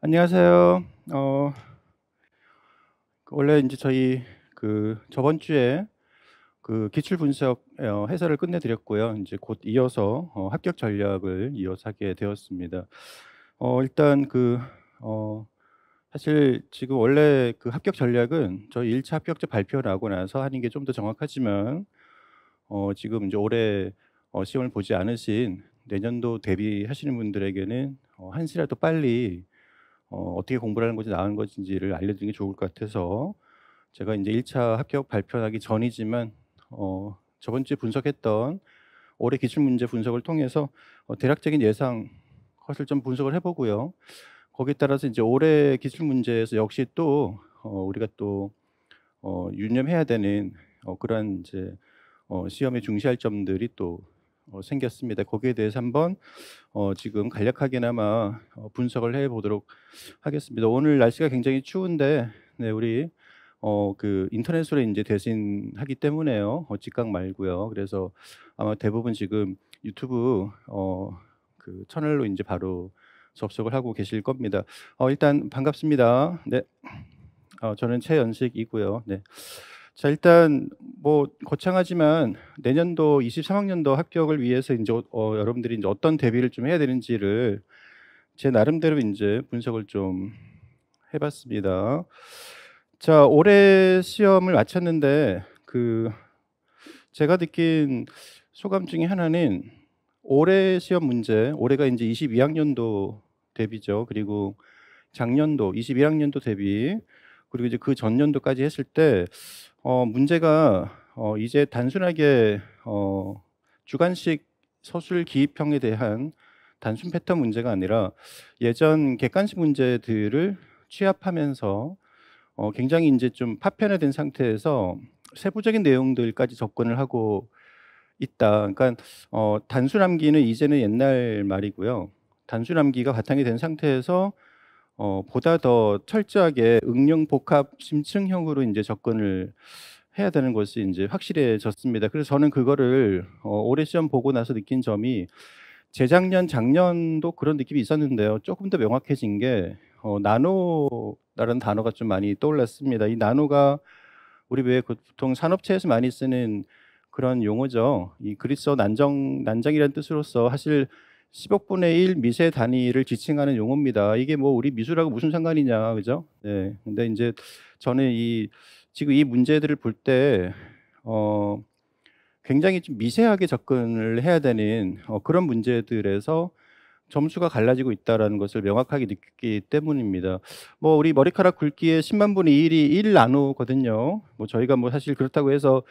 안녕하세요. 어 원래 이제 저희 저번 주에 기출 분석 해설을 끝내 드렸고요. 이제 곧 이어서 합격 전략을 이어서 하게 되었습니다. 일단 어 사실 지금 원래 합격 전략은 저희 1차 합격자 발표 나고 나서 하는 게 좀 더 정확하지만, 지금 이제 올해 시험을 보지 않으신 내년도 대비하시는 분들에게는 한시라도 빨리 어떻게 공부를 하는 것이 나은 것인지를 알려드리는 게 좋을 것 같아서, 제가 이제 1차 합격 발표하기 전이지만 저번 주에 분석했던 올해 기출 문제 분석을 통해서 대략적인 예상 컷을 좀 분석을 해 보고요. 거기에 따라서 이제 올해 기출 문제에서 역시 또 우리가 또 유념해야 되는 그러한 이제 시험에 중시할 점들이 또 생겼습니다. 거기에 대해서 한번 지금 간략하게나마 분석을 해 보도록 하겠습니다. 오늘 날씨가 굉장히 추운데, 네, 우리 인터넷으로 인제 대신하기 때문에요. 직강 말고요. 그래서 아마 대부분 지금 유튜브 채널로 인제 바로 접속을 하고 계실 겁니다. 일단 반갑습니다. 네. 저는 최연식이고요. 네. 자, 일단 뭐 거창하지만 내년도 23 학년도 합격을 위해서 인제 여러분들이 인제 어떤 대비를 좀 해야 되는지를 제 나름대로 인제 분석을 좀 해 봤습니다. 자, 올해 시험을 마쳤는데 제가 느낀 소감 중에 하나는, 올해 시험 문제, 올해가 인제 22 학년도 대비죠. 그리고 작년도 21 학년도 대비, 그리고 이제 그 전년도까지 했을 때 문제가 이제 단순하게 주관식 서술 기입형에 대한 단순 패턴 문제가 아니라 예전 객관식 문제들을 취합하면서 굉장히 인제 좀 파편화된 상태에서 세부적인 내용들까지 접근을 하고 있다. 그러니까 단순 암기는 이제는 옛날 말이고요. 단순 암기가 바탕이 된 상태에서 보다 더 철저하게 응용 복합 심층형으로 인제 접근을 해야 되는 것이 인제 확실해졌습니다. 그래서 저는 그거를 올해 시험 보고 나서 느낀 점이, 재작년, 작년도 그런 느낌이 있었는데요. 쪼끔 더 명확해진 게 나노라는 단어가 좀 많이 떠올랐습니다. 이 나노가 우리 왜 보통 산업체에서 많이 쓰는 그런 용어죠. 이 그리스어 난장이라는 뜻으로서 사실 10억 분의 1 미세 단위를 지칭하는 용어입니다. 이게 뭐 우리 미술하고 무슨 상관이냐, 그죠? 네. 근데 인제 저는 지금 이 문제들을 볼 때 어 굉장히 좀 미세하게 접근을 해야 되는 그런 문제들에서 점수가 갈라지고 있다라는 것을 명확하게 느끼기 때문입니다. 뭐 우리 머리카락 굵기의 10만 분의 1이 1 나노거든요. 뭐 저희가 뭐 사실 그렇다고 해서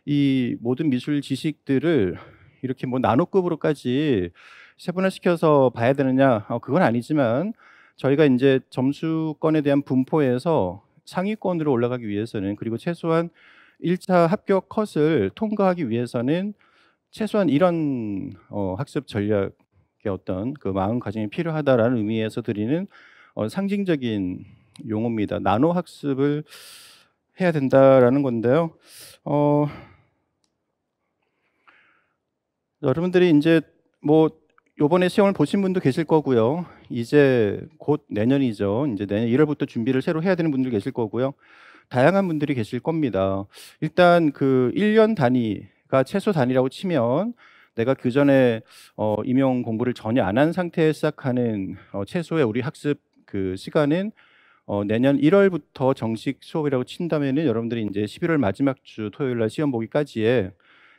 이 모든 미술 지식들을 이렇게 뭐 나노급으로까지 세분화시켜서 봐야 되느냐? 그건 아니지만, 저희가 인제 점수권에 대한 분포에서 상위권으로 올라가기 위해서는, 그리고 최소한 1차 합격 컷을 통과하기 위해서는 최소한 이런 학습 전략의 어떤 마음가짐이 필요하다라는 의미에서 드리는 상징적인 용어입니다. 나노 학습을 해야 된다라는 건데요. 어 여러분들이 인제 뭐 요번에 시험을 보신 분도 계실 거고요. 이제 곧 내년이죠. 인제 내년 1 월부터 준비를 새로 해야 되는 분들 계실 거고요. 다양한 분들이 계실 겁니다. 일단 1년 단위가 최소 단위라고 치면, 내가 그전에 임용 공부를 전혀 안 한 상태에 시작하는 최소의 우리 학습 시간은 내년 1 월부터 정식 수업이라고 친다면은, 여러분들이 인제 11월 마지막 주 토요일 날 시험 보기까지에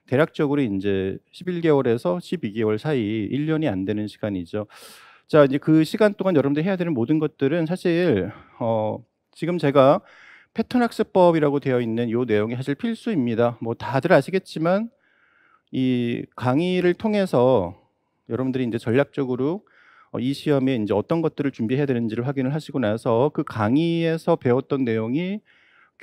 대략적으로 인제 11 개월에서 12 개월 사이, 1 년이 안 되는 시간이죠. 자, 이제 그 시간 동안 여러분들이 해야 되는 모든 것들은 사실 지금 제가 패턴 학습법이라고 되어 있는 요 내용이 사실 필수입니다. 뭐 다들 아시겠지만, 이 강의를 통해서 여러분들이 인제 전략적으로 이 시험에 인제 어떤 것들을 준비해야 되는지를 확인을 하시고 나서, 그 강의에서 배웠던 내용이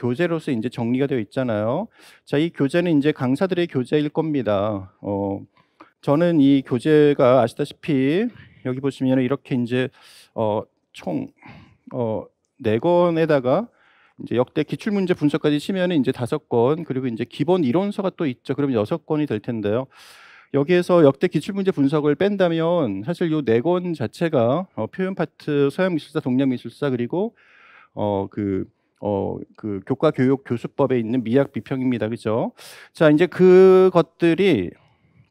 교재로서 인제 정리가 되어 있잖아요. 자, 이 교재는 인제 강사들의 교재일 겁니다. 저는 이 교재가 아시다시피 여기 보시면은 이렇게 인제 총 4 권에다가 인제 역대 기출 문제 분석까지 치면은 인제 5 권, 그리고 인제 기본 이론서가 또 있죠. 그러면 6 권이 될 텐데요. 여기에서 역대 기출문제 분석을 뺀다면 사실 요 네 권 자체가 표현 파트, 서양미술사, 동양미술사, 그리고 그 교과 교육 교수법에 있는 미학 비평입니다. 그죠? 자, 이제 그것들이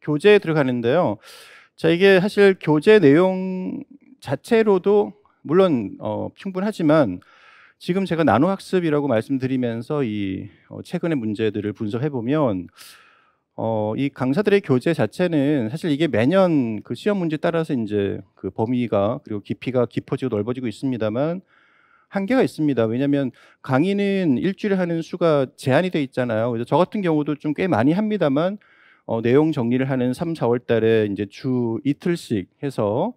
교재에 들어가는데요. 자, 이게 사실 교재 내용 자체로도 물론 충분하지만 지금 제가 나노 학습이라고 말씀드리면서 이 최근의 문제들을 분석해 보면 이 강사들의 교재 자체는 사실 이게 매년 그 시험 문제 따라서 이제 그 범위가 그리고 깊이가 깊어지고 넓어지고 있습니다만 한계가 있습니다. 왜냐하면 강의는 일주일에 하는 수가 제한이 돼 있잖아요. 그래서 저 같은 경우도 좀 꽤 많이 합니다만 내용 정리를 하는 3, 4월 달에 이제 주 이틀씩 해서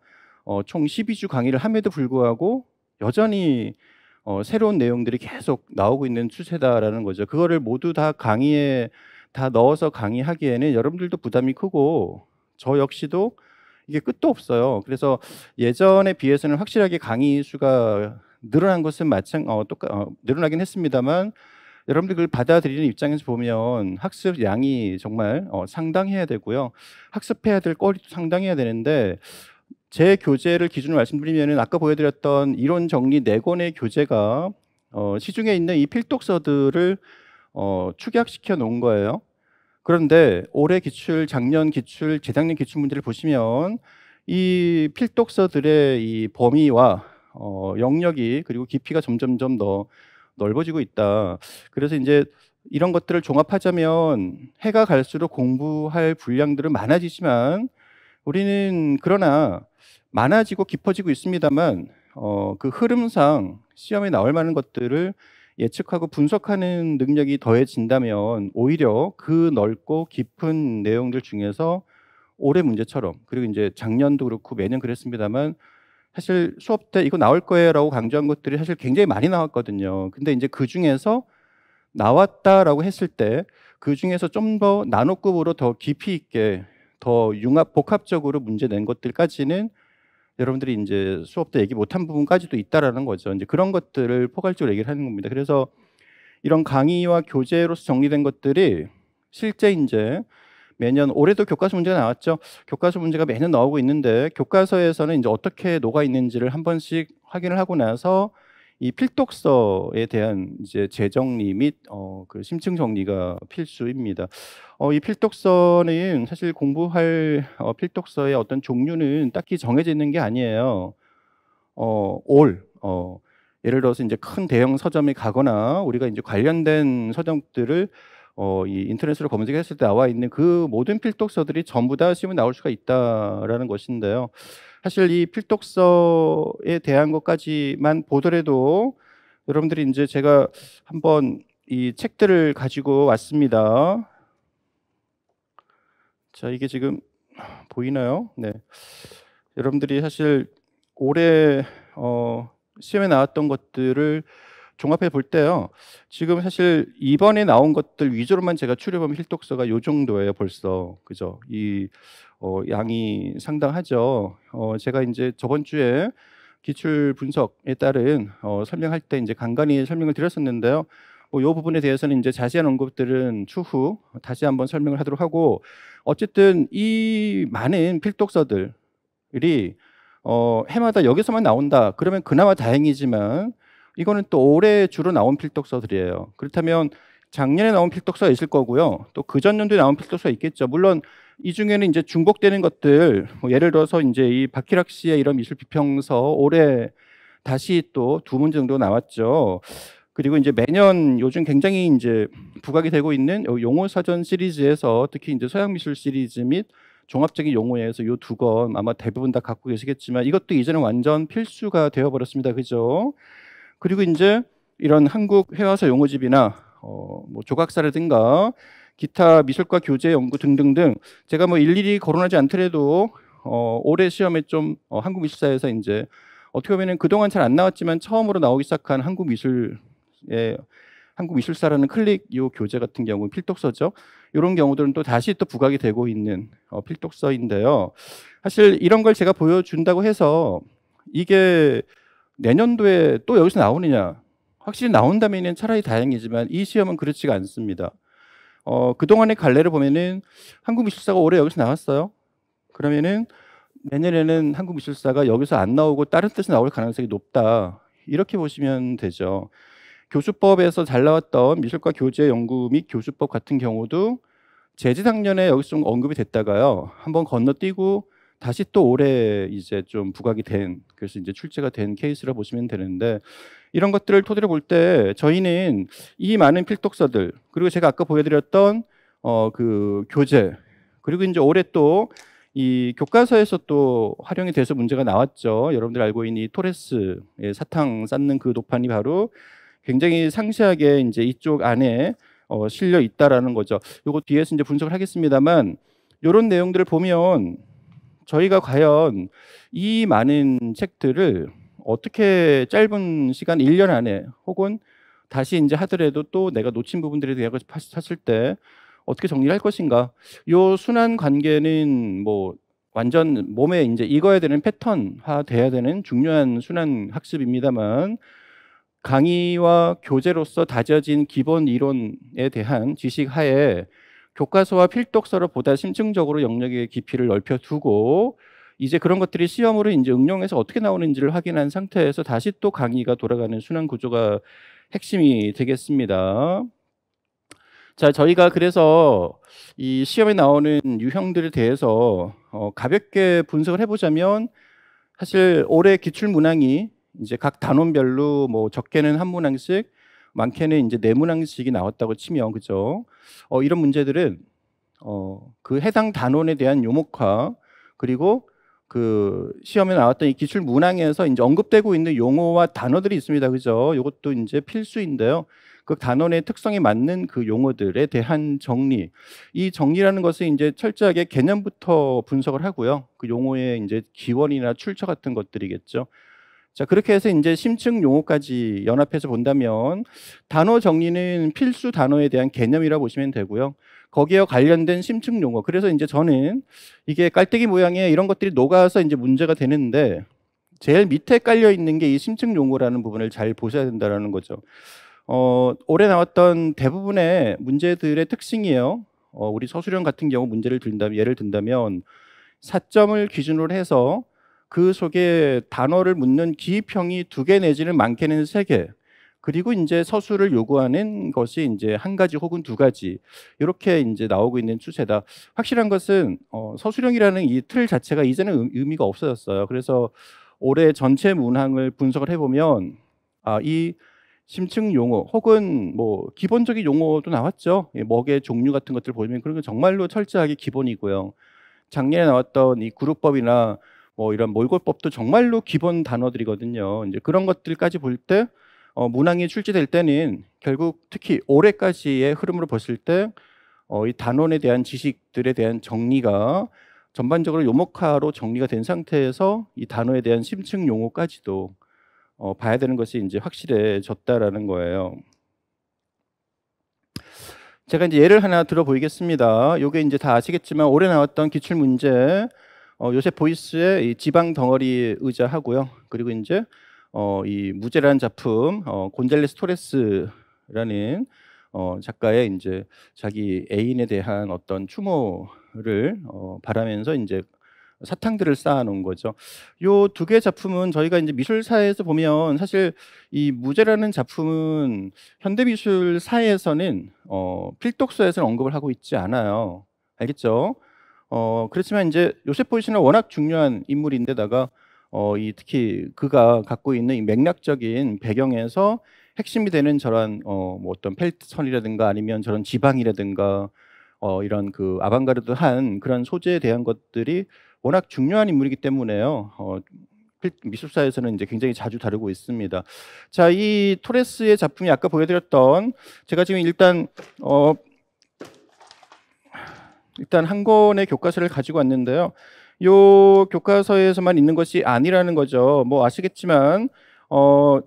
총 12주 강의를 함에도 불구하고 여전히 새로운 내용들이 계속 나오고 있는 추세다라는 거죠. 그거를 모두 다 강의에 다 넣어서 강의하기에는 여러분들도 부담이 크고 저 역시도 이게 끝도 없어요. 그래서 예전에 비해서는 확실하게 강의 수가 늘어난 것은 늘어나긴 했습니다만 여러분들 그걸 받아들이는 입장에서 보면 학습 양이 정말 상당해야 되고요. 학습해야 될 거리도 상당해야 되는데 제 교재를 기준으로 말씀드리면은 아까 보여드렸던 이론 정리 4권의 교재가 시중에 있는 이 필독서들을 축약시켜 놓은 거예요. 그런데 올해 기출, 작년 기출, 재작년 기출 문제를 보시면 이 필독서들의 이 범위와 영역이 그리고 깊이가 점점점 더 넓어지고 있다. 그래서 이제 이런 것들을 종합하자면 해가 갈수록 공부할 분량들은 많아지지만 우리는 그러나 많아지고 깊어지고 있습니다만 그 흐름상 시험에 나올 만한 것들을 예측하고 분석하는 능력이 더해진다면 오히려 그 넓고 깊은 내용들 중에서 올해 문제처럼 그리고 이제 작년도 그렇고 매년 그랬습니다만 사실 수업 때 이거 나올 거예요라고 강조한 것들이 사실 굉장히 많이 나왔거든요. 근데 이제 그 중에서 나왔다라고 했을 때 그 중에서 좀 더 나노급으로 더 깊이 있게 더 융합 복합적으로 문제 낸 것들까지는 여러분들이 이제 수업 때 얘기 못한 부분까지도 있다라는 거죠. 이제 그런 것들을 포괄적으로 얘기를 하는 겁니다. 그래서 이런 강의와 교재로서 정리된 것들이 실제 이제 매년 올해도 교과서 문제가 나왔죠. 교과서 문제가 매년 나오고 있는데 교과서에서는 이제 어떻게 녹아 있는지를 한 번씩 확인을 하고 나서 이 필독서에 대한 이제 재정리 및 그 심층 정리가 필수입니다. 이 필독서는 사실 공부할 필독서의 어떤 종류는 딱히 정해져 있는 게 아니에요. 예를 들어서 이제 큰 대형 서점에 가거나 우리가 이제 관련된 서점들을 이 인터넷으로 검색했을 때 나와 있는 그 모든 필독서들이 전부 다 시험에 나올 수가 있다라는 것인데요. 사실 이 필독서에 대한 것까지만 보더라도 여러분들이 이제 제가 한번 이 책들을 가지고 왔습니다. 자, 이게 지금 보이나요? 네. 여러분들이 사실 올해 시험에 나왔던 것들을 종합해 볼 때요. 지금 사실 이번에 나온 것들 위주로만 제가 추려보면 필독서가 요 정도예요, 벌써. 그죠? 이 양이 상당하죠. 제가 이제 저번 주에 기출 분석에 따른 설명할 때 이제 간간히 설명을 드렸었는데요. 이 부분에 대해서는 이제 자세한 언급들은 추후 다시 한번 설명을 하도록 하고 어쨌든 이 많은 필독서들이 해마다 여기서만 나온다. 그러면 그나마 다행이지만 이거는 또 올해 주로 나온 필독서들이에요. 그렇다면 작년에 나온 필독서가 있을 거고요. 또 그 전년도에 나온 필독서가 있겠죠. 물론 이 중에는 이제 중복되는 것들, 예를 들어서 이제 이 박희락 씨의 이런 미술 비평서 올해 다시 또 2문제 정도 나왔죠. 그리고 이제 매년 요즘 굉장히 이제 부각이 되고 있는 용어 사전 시리즈에서 특히 이제 서양 미술 시리즈 및 종합적인 용어에서 요 2권 아마 대부분 다 갖고 계시겠지만 이것도 이제는 완전 필수가 되어 버렸습니다. 그죠? 그리고 이제 이런 한국 회화서 용어집이나 뭐 조각사라든가 기타 미술과 교재 연구 등등등 제가 뭐 일일이 거론하지 않더라도 올해 시험에 좀 한국 미술사에서 이제 어떻게 보면은 그동안 잘 안 나왔지만 처음으로 나오기 시작한 한국 미술사라는 클릭 요 교재 같은 경우는 필독서죠. 이런 경우들은 또 다시 또 부각이 되고 있는 필독서인데요. 사실 이런 걸 제가 보여준다고 해서 이게 내년도에 또 여기서 나오느냐? 확실히 나온다면 차라리 다행이지만 이 시험은 그렇지가 않습니다. 그동안의 갈래를 보면은 한국 미술사가 올해 여기서 나왔어요. 그러면은 내년에는 한국 미술사가 여기서 안 나오고 다른 데서 나올 가능성이 높다. 이렇게 보시면 되죠. 교수법에서 잘 나왔던 미술과 교재 연구 및 교수법 같은 경우도 재재작년에 여기서 좀 언급이 됐다가요. 한번 건너뛰고 다시 또 올해 이제 좀 부각이 된, 그래서 이제 출제가 된 케이스라 보시면 되는데, 이런 것들을 토대로 볼 때 저희는 이 많은 필독서들, 그리고 제가 아까 보여드렸던 그 교재, 그리고 이제 올해 또 이 교과서에서 또 활용이 돼서 문제가 나왔죠. 여러분들 알고 있는 이 토레스의 사탕 쌓는 그 도판이 바로 굉장히 상세하게 이제 이쪽 안에 실려 있다라는 거죠. 요거 뒤에서 이제 분석을 하겠습니다만, 요런 내용들을 보면 저희가 과연 이 많은 책들을 어떻게 짧은 시간 1년 안에, 혹은 다시 이제 하더라도 또 내가 놓친 부분들에 대해 샀을 때 어떻게 정리를 할 것인가. 요 순환 관계는 뭐 완전 몸에 이제 익어야 되는, 패턴화 돼야 되는 중요한 순환 학습입니다만, 강의와 교재로서 다져진 기본 이론에 대한 지식 하에 교과서와 필독서를 보다 심층적으로 영역의 깊이를 넓혀 두고, 이제 그런 것들이 시험으로 이제 응용해서 어떻게 나오는지를 확인한 상태에서 다시 또 강의가 돌아가는 순환 구조가 핵심이 되겠습니다. 자, 저희가 그래서 이 시험에 나오는 유형들에 대해서 가볍게 분석을 해보자면, 사실 올해 기출 문항이 이제 각 단원별로 뭐 적게는 한 문항씩, 많게는 이제 네 문항씩이 나왔다고 치면, 그죠? 이런 문제들은 그 해당 단원에 대한 요목화, 그리고 그 시험에 나왔던 이 기출 문항에서 이제 언급되고 있는 용어와 단어들이 있습니다, 그죠? 이것도 이제 필수인데요. 그 단원의 특성에 맞는 그 용어들에 대한 정리, 이 정리라는 것은 이제 철저하게 개념부터 분석을 하고요. 그 용어의 이제 기원이나 출처 같은 것들이겠죠. 자, 그렇게 해서 이제 심층 용어까지 연합해서 본다면, 단어 정리는 필수 단어에 대한 개념이라 보시면 되고요. 거기에 관련된 심층 용어. 그래서 이제 저는 이게 깔때기 모양의 이런 것들이 녹아서 이제 문제가 되는데, 제일 밑에 깔려 있는 게 이 심층 용어라는 부분을 잘 보셔야 된다는 거죠. 올해 나왔던 대부분의 문제들의 특징이에요. 우리 서술형 같은 경우 문제를 든다면, 예를 든다면 4점을 기준으로 해서 그 속에 단어를 묻는 기입형이 2개 내지는 많게는 3개, 그리고 이제 서술을 요구하는 것이 이제 1가지 혹은 2가지, 이렇게 이제 나오고 있는 추세다. 확실한 것은 서술형이라는 이 틀 자체가 이제는 의미가 없어졌어요. 그래서 올해 전체 문항을 분석을 해보면, 이 심층 용어 혹은 뭐 기본적인 용어도 나왔죠. 먹의 종류 같은 것들 보면 그런 건 정말로 철저하게 기본이고요. 작년에 나왔던 이 그룹법이나 뭐 이런 몰골법도 정말로 기본 단어들이거든요. 이제 그런 것들까지 볼 때 문항이 출제될 때는 결국 특히 올해까지의 흐름으로 봤을 때 이 단원에 대한 지식들에 대한 정리가 전반적으로 요목화로 정리가 된 상태에서 이 단어에 대한 심층 용어까지도 봐야 되는 것이 이제 확실해졌다라는 거예요. 제가 이제 예를 하나 들어 보이겠습니다. 이게 이제 다 아시겠지만 올해 나왔던 기출 문제, 요셉 보이스의 이 지방 덩어리 의자하고요. 그리고 이제 이 무제라는 작품, 곤잘레스 토레스라는 작가의 이제 자기 애인에 대한 어떤 추모를 바라면서 이제 사탕들을 쌓아놓은 거죠. 요 2개 작품은 저희가 이제 미술사에서 보면, 사실 이 무제라는 작품은 현대미술사에서는 필독서에서는 언급을 하고 있지 않아요. 알겠죠? 그렇지만 이제 요셉 보이스는 워낙 중요한 인물인데다가 이 특히 그가 갖고 있는 이 맥락적인 배경에서 핵심이 되는 저런 뭐 어떤 패턴이라든가 아니면 저런 지방이라든가 이런 그 아방가르드한 그런 소재에 대한 것들이 워낙 중요한 인물이기 때문에요. 미술사에서는 이제 굉장히 자주 다루고 있습니다. 자, 이 토레스의 작품이 아까 보여드렸던, 제가 지금 일단 한 권의 교과서를 가지고 왔는데요. 요 교과서에서만 있는 것이 아니라는 거죠. 뭐 아시겠지만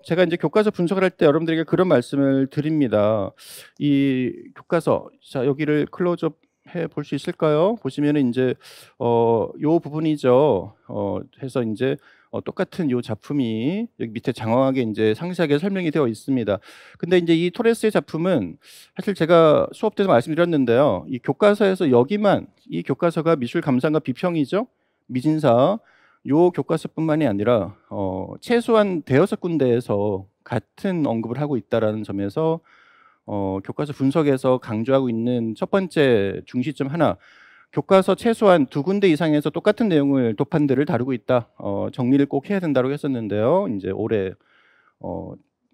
제가 이제 교과서 분석을 할 때 여러분들에게 그런 말씀을 드립니다. 이 교과서, 자 여기를 클로즈업 해 볼 수 있을까요? 보시면은 이제 요 부분이죠. 해서 이제 똑같은 요 작품이 여기 밑에 장황하게 인제 상세하게 설명이 되어 있습니다. 근데 인제 이 토레스의 작품은 사실 제가 수업 때도 말씀드렸는데요. 이 교과서에서 여기만 이 교과서가 미술 감상과 비평이죠. 미진사 요 교과서뿐만이 아니라 최소한 대여섯 군데에서 같은 언급을 하고 있다라는 점에서 교과서 분석에서 강조하고 있는 첫 번째 중시점 하나, 교과서 최소한 두 군데 이상에서 똑같은 내용을 도판들을 다루고 있다. 정리를 꼭 해야 된다고 했었는데요. 인제 올해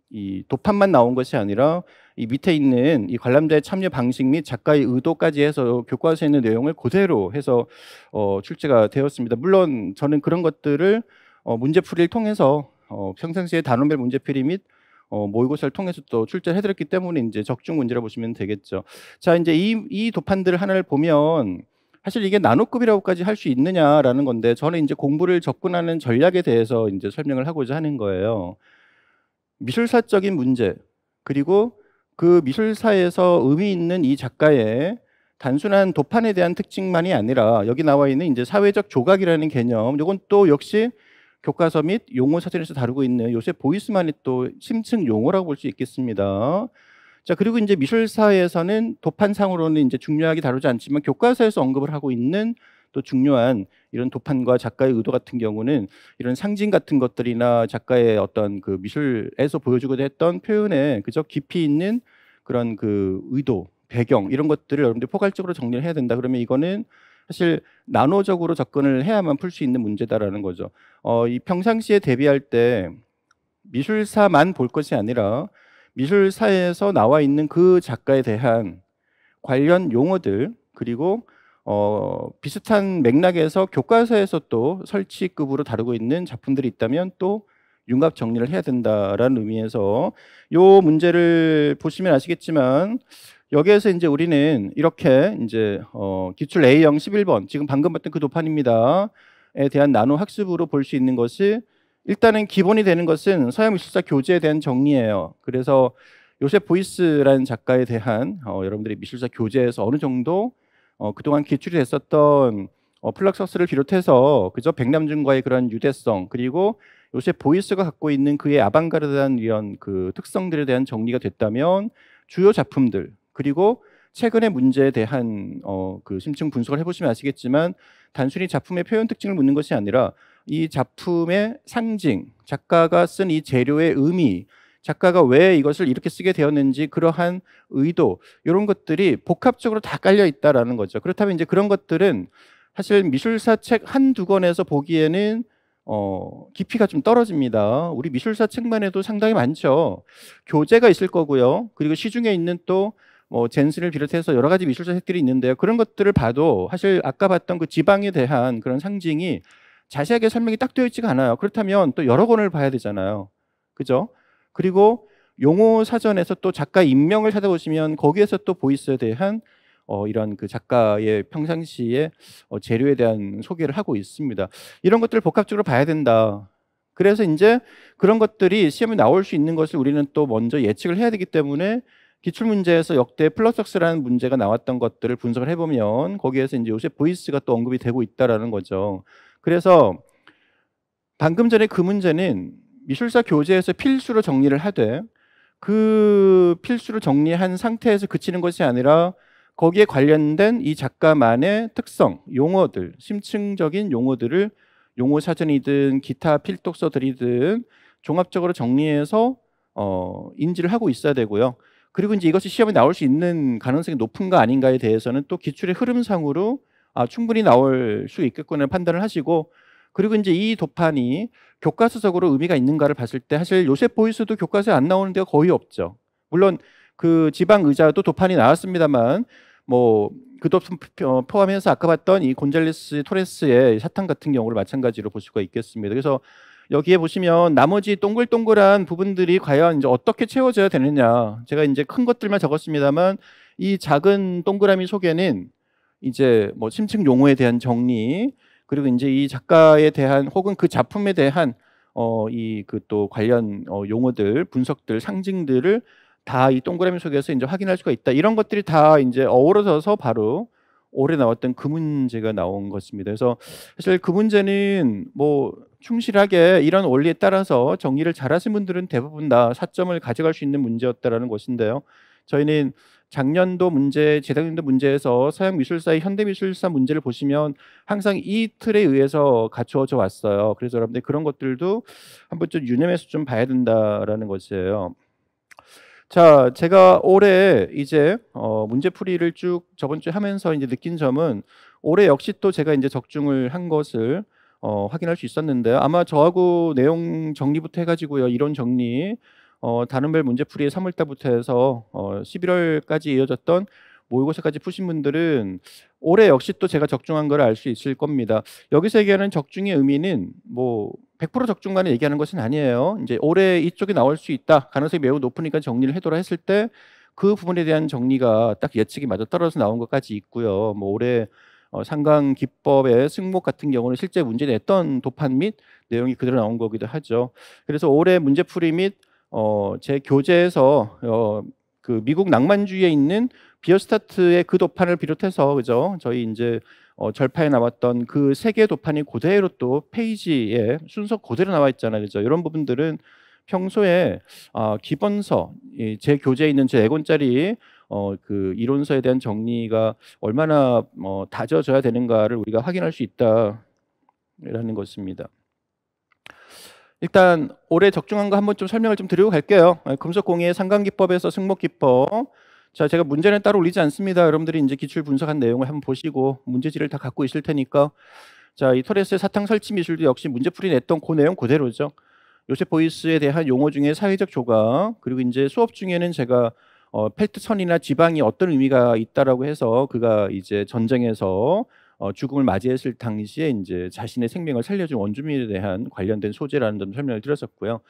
이 도판만 나온 것이 아니라 이 밑에 있는 이 관람자의 참여 방식 및 작가의 의도까지 해서 교과서에 있는 내용을 그대로 해서 출제가 되었습니다. 물론 저는 그런 것들을 문제풀이를 통해서 평상시에 단원별 문제풀이 및 모의고사를 통해서 또 출제를 해드렸기 때문에 이제 적중 문제라 보시면 되겠죠. 자, 이제 이 도판들 하나를 보면 사실 이게 나노급이라고까지 할 수 있느냐라는 건데, 저는 이제 공부를 접근하는 전략에 대해서 이제 설명을 하고자 하는 거예요. 미술사적인 문제, 그리고 그 미술사에서 의미 있는 이 작가의 단순한 도판에 대한 특징만이 아니라 여기 나와 있는 이제 사회적 조각이라는 개념, 이건 또 역시 교과서 및 용어 사전에서 다루고 있는 요셉 보이스만의 또 심층 용어라고 볼 수 있겠습니다. 자, 그리고 이제 미술사에서는 도판상으로는 이제 중요하게 다루지 않지만 교과서에서 언급을 하고 있는 또 중요한 이런 도판과 작가의 의도 같은 경우는 이런 상징 같은 것들이나 작가의 어떤 그 미술에서 보여주고자 했던 표현에 그저 깊이 있는 그런 그 의도, 배경 이런 것들을 여러분들이 포괄적으로 정리를 해야 된다. 그러면 이거는 사실 나노적으로 접근을 해야만 풀 수 있는 문제다라는 거죠. 이 평상시에 대비할 때 미술사만 볼 것이 아니라 미술사에서 나와 있는 그 작가에 대한 관련 용어들, 그리고 비슷한 맥락에서 교과서에서 또 설치급으로 다루고 있는 작품들이 있다면 또 융합 정리를 해야 된다라는 의미에서 요 문제를 보시면 아시겠지만, 여기에서 이제 우리는 이렇게 이제 기출 A형 11번 지금 방금 봤던 그 도판입니다에 대한 나노 학습으로 볼 수 있는 것이, 일단은 기본이 되는 것은 서양 미술사 교재에 대한 정리예요. 그래서 요셉 보이스라는 작가에 대한 여러분들이 미술사 교재에서 어느 정도 그동안 기출이 됐었던 플럭서스를 비롯해서 그저 백남준과의 그런 유대성, 그리고 요셉 보이스가 갖고 있는 그의 아방가르드한 이런 그 특성들에 대한 정리가 됐다면, 주요 작품들 그리고 최근의 문제에 대한 그 심층 분석을 해보시면 아시겠지만, 단순히 작품의 표현 특징을 묻는 것이 아니라 이 작품의 상징, 작가가 쓴 이 재료의 의미, 작가가 왜 이것을 이렇게 쓰게 되었는지 그러한 의도, 이런 것들이 복합적으로 다 깔려 있다라는 거죠. 그렇다면 이제 그런 것들은 사실 미술사 책 한두 권에서 보기에는 깊이가 좀 떨어집니다. 우리 미술사 책만 해도 상당히 많죠. 교재가 있을 거고요. 그리고 시중에 있는 또 젠슨을 비롯해서 여러 가지 미술사 책들이 있는데요. 그런 것들을 봐도 사실 아까 봤던 그 지방에 대한 그런 상징이 자세하게 설명이 딱 되어 있지가 않아요. 그렇다면 또 여러 권을 봐야 되잖아요. 그죠? 그리고 용어 사전에서 또 작가 인명을 찾아보시면 거기에서 또 보이스에 대한 이런 그 작가의 평상시의 재료에 대한 소개를 하고 있습니다. 이런 것들을 복합적으로 봐야 된다. 그래서 이제 그런 것들이 시험에 나올 수 있는 것을 우리는 또 먼저 예측을 해야 되기 때문에, 기출문제에서 역대 플러석스라는 문제가 나왔던 것들을 분석을 해보면 거기에서 이제 요셉 보이스가 또 언급이 되고 있다라는 거죠. 그래서 방금 전에 그 문제는 미술사 교재에서 필수로 정리를 하되, 그 필수로 정리한 상태에서 그치는 것이 아니라 거기에 관련된 이 작가만의 특성, 용어들, 심층적인 용어들을 용어 사전이든 기타 필독서들이든 종합적으로 정리해서 인지를 하고 있어야 되고요. 그리고 이제 이것이 시험에 나올 수 있는 가능성이 높은가 아닌가에 대해서는 또 기출의 흐름상으로 충분히 나올 수 있겠구나 판단을 하시고, 그리고 이제 이 도판이 교과서적으로 의미가 있는가를 봤을 때 사실 요셉 보이스도 교과서에 안 나오는 데가 거의 없죠. 물론 그 지방 의자도 도판이 나왔습니다만, 뭐 그 도판 포함해서 아까 봤던 이 곤잘레스 토레스의 사탕 같은 경우를 마찬가지로 볼 수가 있겠습니다. 그래서 여기에 보시면 나머지 동글동글한 부분들이 과연 이제 어떻게 채워져야 되느냐, 제가 이제 큰 것들만 적었습니다만 이 작은 동그라미 속에는 이제 뭐 심층 용어에 대한 정리, 그리고 이제 이 작가에 대한 혹은 그 작품에 대한 이 그 또 관련 용어들, 분석들, 상징들을 다 이 동그라미 속에서 이제 확인할 수가 있다. 이런 것들이 다 이제 어우러져서 바로 올해 나왔던 그 문제가 나온 것입니다. 그래서 사실 그 문제는 뭐 충실하게 이런 원리에 따라서 정리를 잘하신 분들은 대부분 다 4점을 가져갈 수 있는 문제였다라는 것인데요. 저희는 작년도 문제, 재작년도 문제에서 서양미술사의 현대미술사 문제를 보시면 항상 이 틀에 의해서 갖추어져 왔어요. 그래서 여러분들 그런 것들도 한번 좀 유념해서 좀 봐야 된다라는 것이에요. 자, 제가 올해 이제 문제풀이를 쭉 저번 주에 하면서 이제 느낀 점은 올해 역시 또 제가 이제 적중을 한 것을 확인할 수 있었는데요. 아마 저하고 내용 정리부터 해가지고요, 이론 정리, 다른별 문제풀이의 3월 달부터 해서 11월까지 이어졌던 모의고사까지 푸신 분들은 올해 역시 또 제가 적중한 걸 알 수 있을 겁니다. 여기서 얘기하는 적중의 의미는 뭐 100% 적중만을 얘기하는 것은 아니에요. 이제 올해 이쪽에 나올 수 있다, 가능성이 매우 높으니까 정리를 해둬라 했을 때 그 부분에 대한 정리가 딱 예측이 맞아 떨어져 나온 것까지 있고요. 뭐 올해 상강 기법의 승목 같은 경우는 실제 문제 냈던 도판 및 내용이 그대로 나온 거기도 하죠. 그래서 올해 문제풀이 및 제 교재에서 그 미국 낭만주의에 있는 비어스타트의 그 도판을 비롯해서, 그죠? 저희 이제 절파에 나왔던 그 세 개의 도판이 그대로 또 페이지에 순서 그대로 나와 있잖아요, 그죠? 이런 부분들은 평소에 기본서, 제 교재에 있는 제 4권짜리 그 이론서에 대한 정리가 얼마나 다져져야 되는가를 우리가 확인할 수 있다라는 것입니다. 일단 올해 적중한 거 한번 좀 설명을 좀 드리고 갈게요. 금속공예 상강기법에서 승목기법. 자, 제가 문제는 따로 올리지 않습니다. 여러분들이 이제 기출 분석한 내용을 한번 보시고 문제지를 다 갖고 있을 테니까. 자, 이 토레스의 사탕 설치 미술도 역시 문제풀이 냈던 그 내용 그대로죠. 요셉 보이스에 대한 용어 중에 사회적 조각, 그리고 이제 수업 중에는 제가 펠트선이나 지방이 어떤 의미가 있다라고 해서 그가 이제 전쟁에서 죽음을 맞이했을 당시에 이제 자신의 생명을 살려준 원주민에 대한 관련된 소재라는 점 설명을 드렸었고요.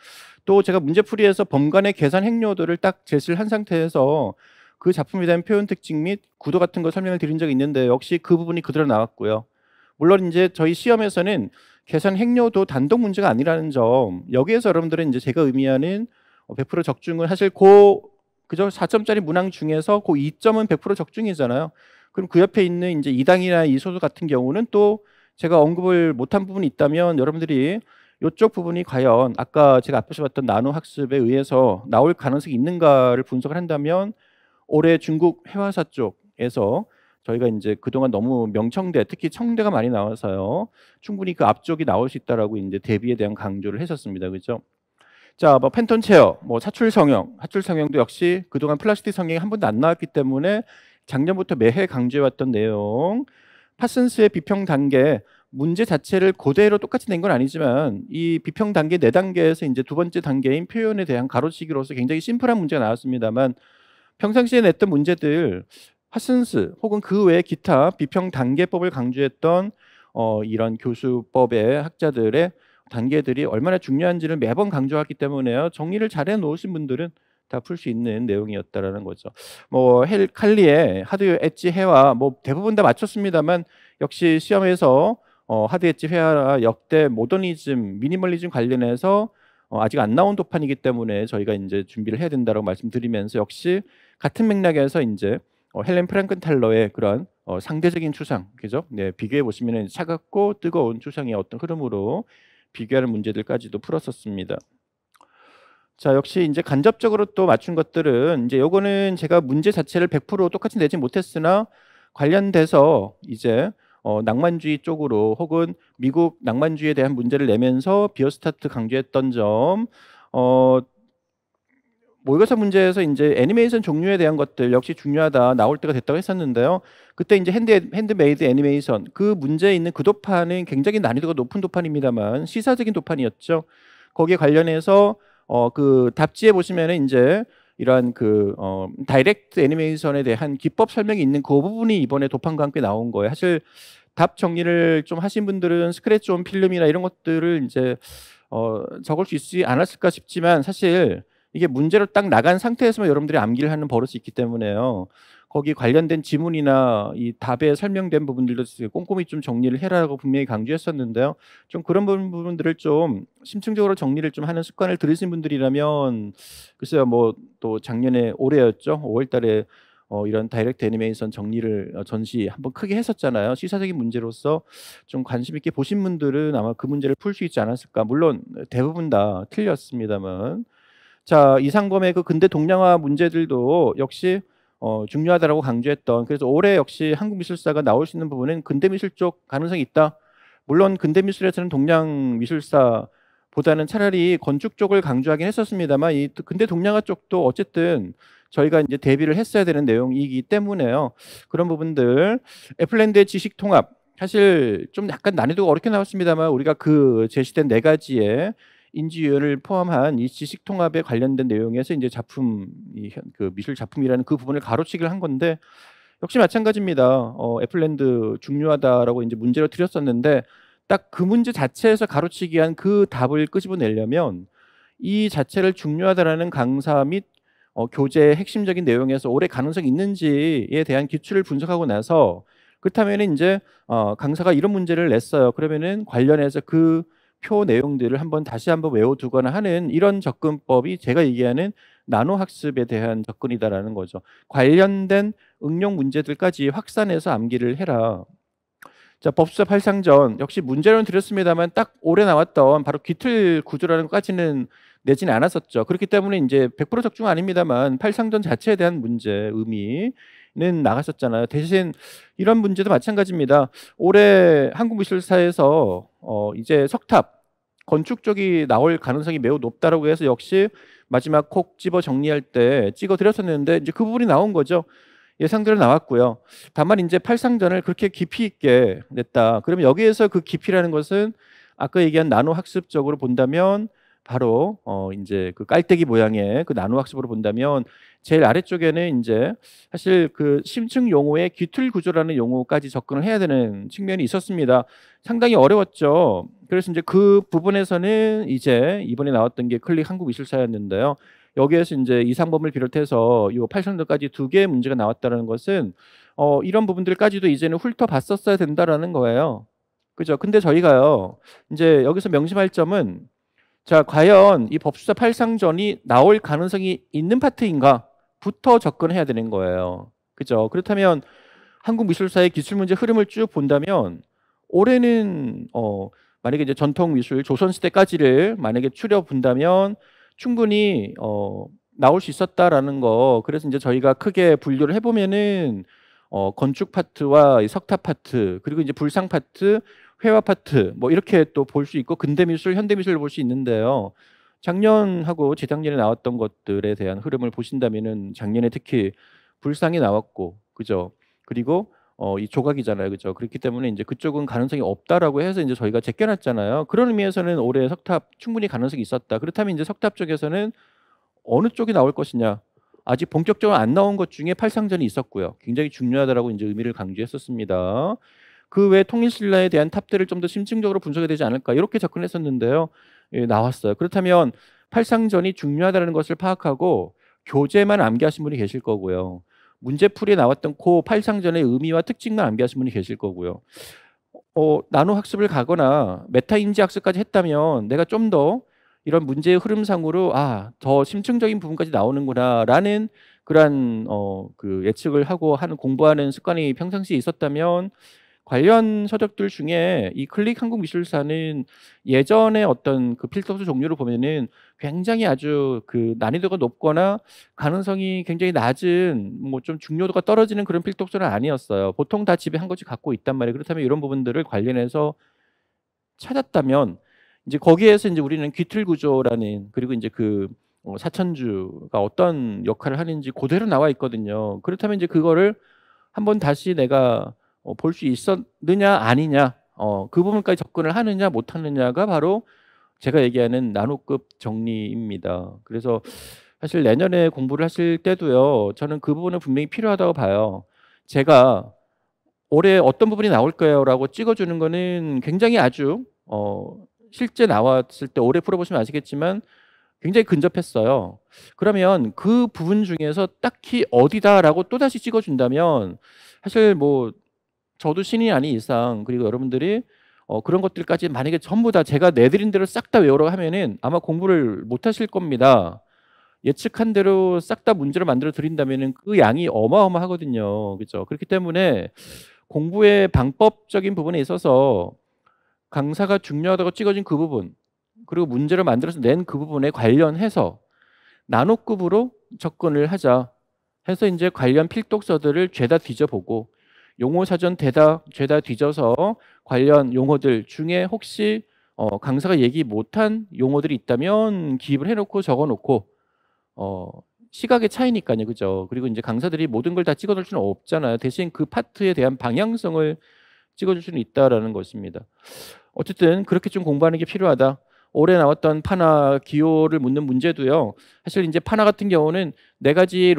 또 제가 문제풀이에서 범간의 계산 행료들을 딱 제시를 한 상태에서 그 작품에 대한 표현 특징 및 구도 같은 거 설명을 드린 적이 있는데 역시 그 부분이 그대로 나왔고요. 물론 이제 저희 시험에서는 계산 행료도 단독 문제가 아니라는 점, 여기에서 여러분들은 이제 제가 의미하는 100% 적중을 사실 그저 4점짜리 문항 중에서 그 2점은 100% 적중이잖아요. 그럼 그 옆에 있는 이제 이당이나 이소수 같은 경우는 또 제가 언급을 못한 부분이 있다면 여러분들이 이쪽 부분이 과연 아까 제가 앞에서 봤던 나노 학습에 의해서 나올 가능성이 있는가를 분석을 한다면 올해 중국 회화사 쪽에서 저희가 이제 그동안 너무 명청대, 특히 청대가 많이 나와서요, 충분히 그 앞쪽이 나올 수 있다라고 이제 대비에 대한 강조를 했었습니다. 그렇죠? 자, 뭐 팬톤 체어, 뭐 사출 성형, 하출 성형도 역시 그동안 플라스틱 성형이 한 번도 안 나왔기 때문에 작년부터 매해 강조해왔던 내용. 파슨스의 비평 단계, 문제 자체를 그대로 똑같이 낸 건 아니지만 이 비평 단계 4단계에서 이제 두 번째 단계인 표현에 대한 가로치기로서 굉장히 심플한 문제가 나왔습니다만 평상시에 냈던 문제들, 파슨스 혹은 그 외의 기타 비평 단계법을 강조했던 이런 교수법의 학자들의 단계들이 얼마나 중요한지를 매번 강조했기 때문에요. 정리를 잘해 놓으신 분들은 다 풀 수 있는 내용이었다라는 거죠. 뭐 칼리의 하드 엣지 회화 뭐 대부분 다 맞췄습니다만 역시 시험에서 하드 엣지 회화와 역대 모더니즘, 미니멀리즘 관련해서 아직 안 나온 도판이기 때문에 저희가 이제 준비를 해야 된다고 말씀드리면서 역시 같은 맥락에서 이제 헬렌 프랑켄탈러의 그런 상대적인 추상, 그죠? 네, 비교해 보시면은 차갑고 뜨거운 추상의 어떤 흐름으로 비교하는 문제들까지도 풀었었습니다. 자, 역시 이제 간접적으로 또 맞춘 것들은 이제 요거는 제가 문제 자체를 100% 똑같이 내지 못했으나 관련돼서 이제 낭만주의 쪽으로 혹은 미국 낭만주의에 대한 문제를 내면서 비어스타트 강조했던 점, 모의고사 문제에서 이제 애니메이션 종류에 대한 것들 역시 중요하다, 나올 때가 됐다고 했었는데요. 그때 이제 핸드메이드 애니메이션 그 문제에 있는 그 도판은 굉장히 난이도가 높은 도판입니다만 시사적인 도판이었죠. 거기에 관련해서 그 답지에 보시면은 이제 이러한 그 다이렉트 애니메이션에 대한 기법 설명이 있는 그 부분이 이번에 도판과 함께 나온 거예요. 사실 답 정리를 좀 하신 분들은 스크래치 온 필름이나 이런 것들을 이제 적을 수 있지 않았을까 싶지만 사실 이게 문제로 딱 나간 상태에서만 여러분들이 암기를 하는 버릇이 있기 때문에요. 거기 관련된 지문이나 이 답에 설명된 부분들도 꼼꼼히 좀 정리를 해라고 분명히 강조했었는데요. 좀 그런 부분들을 좀 심층적으로 정리를 좀 하는 습관을 들이신 분들이라면 글쎄요, 뭐 또 작년에 올해였죠. 5월달에 이런 다이렉트 애니메이션 정리를 전시 한번 크게 했었잖아요. 시사적인 문제로서 좀 관심 있게 보신 분들은 아마 그 문제를 풀 수 있지 않았을까. 물론 대부분 다 틀렸습니다만. 자, 이상범의 그 근대 동양화 문제들도 역시 중요하다라고 강조했던, 그래서 올해 역시 한국미술사가 나올 수 있는 부분은 근대미술 쪽 가능성이 있다. 물론 근대미술에서는 동양미술사보다는 차라리 건축 쪽을 강조하긴 했었습니다만, 이 근대 동양화 쪽도 어쨌든 저희가 이제 대비를 했어야 되는 내용이기 때문에요. 그런 부분들, 애플랜드의 지식 통합, 사실 좀 약간 난이도가 어렵게 나왔습니다만, 우리가 그 제시된 네 가지의 인지유연을 포함한 이 지식 통합에 관련된 내용에서 이제 작품, 그 미술 작품이라는 그 부분을 가로치기를 한 건데, 역시 마찬가지입니다. 애플랜드 중요하다라고 이제 문제로 드렸었는데, 딱 그 문제 자체에서 가로치기 한 그 답을 끄집어내려면 이 자체를 중요하다라는 강사 및 교재의 핵심적인 내용에서 올해 가능성이 있는지에 대한 기출을 분석하고 나서, 그렇다면 이제 강사가 이런 문제를 냈어요. 그러면은 관련해서 그 표 내용들을 다시 한번 외워두거나 하는 이런 접근법이 제가 얘기하는 나노 학습에 대한 접근이다라는 거죠. 관련된 응용 문제들까지 확산해서 암기를 해라. 자, 법수사 팔상전 역시 문제는 드렸습니다만 딱 올해 나왔던 바로 기틀 구조라는 것까지는 내지는 않았었죠. 그렇기 때문에 이제 100% 적중 아닙니다만 팔상전 자체에 대한 문제 의미는 나갔었잖아요. 대신 이런 문제도 마찬가지입니다. 올해 한국미술사에서 이제 석탑 건축 쪽이 나올 가능성이 매우 높다라고 해서 역시 마지막 콕 집어 정리할 때 찍어 드렸었는데 이제 그 부분이 나온 거죠. 예상대로 나왔고요. 다만 이제 팔상전을 그렇게 깊이 있게 냈다. 그러면 여기에서 그 깊이라는 것은 아까 얘기한 나노 학습적으로 본다면 바로 이제 그 깔때기 모양의 그 나노 학습으로 본다면 제일 아래쪽에는 이제 사실 그 심층 용어의 귀틀 구조라는 용어까지 접근을 해야 되는 측면이 있었습니다. 상당히 어려웠죠. 그래서 이제 그 부분에서는 이제 이번에 나왔던 게 클릭 한국미술사였는데요. 여기에서 이제 이상범을 비롯해서 요 8선도까지 두 개의 문제가 나왔다는 것은 이런 부분들까지도 이제는 훑어봤었어야 된다라는 거예요. 그죠? 근데 저희가요, 이제 여기서 명심할 점은, 자, 과연 이 법수사 팔상전이 나올 가능성이 있는 파트인가부터 접근해야 되는 거예요. 그죠? 그렇다면 한국미술사의 기술문제 흐름을 쭉 본다면 올해는 만약에 이제 전통미술 조선시대까지를 만약에 추려 본다면 충분히 나올 수 있었다라는 거. 그래서 이제 저희가 크게 분류를 해보면은 건축 파트와 석탑 파트, 그리고 이제 불상 파트, 회화 파트, 뭐 이렇게 또 볼 수 있고, 근대미술, 현대미술을 볼 수 있는데요. 작년하고 재작년에 나왔던 것들에 대한 흐름을 보신다면은 작년에 특히 불상이 나왔고, 그죠? 그리고 이 조각이잖아요, 그죠? 그렇기 때문에 이제 그쪽은 가능성이 없다라고 해서 이제 저희가 제껴놨잖아요. 그런 의미에서는 올해 석탑 충분히 가능성이 있었다. 그렇다면 이제 석탑 쪽에서는 어느 쪽이 나올 것이냐? 아직 본격적으로 안 나온 것 중에 팔상전이 있었고요. 굉장히 중요하다라고 이제 의미를 강조했었습니다. 그 외 통일신라에 대한 탑들을 좀 더 심층적으로 분석해야 되지 않을까, 이렇게 접근했었는데요. 예, 나왔어요. 그렇다면 팔상전이 중요하다는 것을 파악하고 교재만 암기하신 분이 계실 거고요. 문제풀이에 나왔던 그 팔상전의 의미와 특징만 암기하신 분이 계실 거고요. 나노 학습을 가거나 메타인지 학습까지 했다면 내가 좀 더 이런 문제의 흐름상으로 더 심층적인 부분까지 나오는구나라는 그러한 그 예측을 하고 하는 공부하는 습관이 평상시에 있었다면, 관련 서적들 중에 이 클릭 한국미술사는 예전에 어떤 그 필터수 종류를 보면은 굉장히 아주 그 난이도가 높거나 가능성이 굉장히 낮은, 뭐 좀 중요도가 떨어지는 그런 필독서는 아니었어요. 보통 다 집에 한 권씩 갖고 있단 말이에요. 그렇다면 이런 부분들을 관련해서 찾았다면 이제 거기에서 이제 우리는 귀틀 구조라는, 그리고 이제 그 사천주가 어떤 역할을 하는지 그대로 나와 있거든요. 그렇다면 이제 그거를 한번 다시 내가 볼 수 있었느냐 아니냐, 그 부분까지 접근을 하느냐 못하느냐가 바로 제가 얘기하는 나노급 정리입니다. 그래서 사실 내년에 공부를 하실 때도요, 저는 그 부분은 분명히 필요하다고 봐요. 제가 올해 어떤 부분이 나올 거예요라고 찍어주는 거는 굉장히 아주 실제 나왔을 때 올해 풀어보시면 아시겠지만 굉장히 근접했어요. 그러면 그 부분 중에서 딱히 어디다라고 또다시 찍어준다면 사실 뭐 저도 신이 아닌 이상, 그리고 여러분들이 그런 것들까지 만약에 전부 다 제가 내드린 대로 싹 다 외우라고 하면은 아마 공부를 못 하실 겁니다. 예측한 대로 싹 다 문제를 만들어 드린다면은 그 양이 어마어마하거든요. 그죠? 그렇기 때문에 공부의 방법적인 부분에 있어서 강사가 중요하다고 찍어진 그 부분, 그리고 문제를 만들어서 낸 그 부분에 관련해서 나눗급으로 접근을 하자 해서 이제 관련 필독서들을 죄다 뒤져보고 용어 사전 죄다 뒤져서 관련 용어들 중에 혹시 강사가 얘기 못한 용어들이 있다면 기입을 해놓고 적어놓고 시각의 차이니까요, 그죠? 그리고 이제 강사들이 모든 걸 다 찍어줄 수는 없잖아요. 대신 그 파트에 대한 방향성을 찍어줄 수는 있다라는 것입니다. 어쨌든 그렇게 좀 공부하는 게 필요하다. 올해 나왔던 파나 기호를 묻는 문제도요. 사실 이제 파나 같은 경우는 네 가지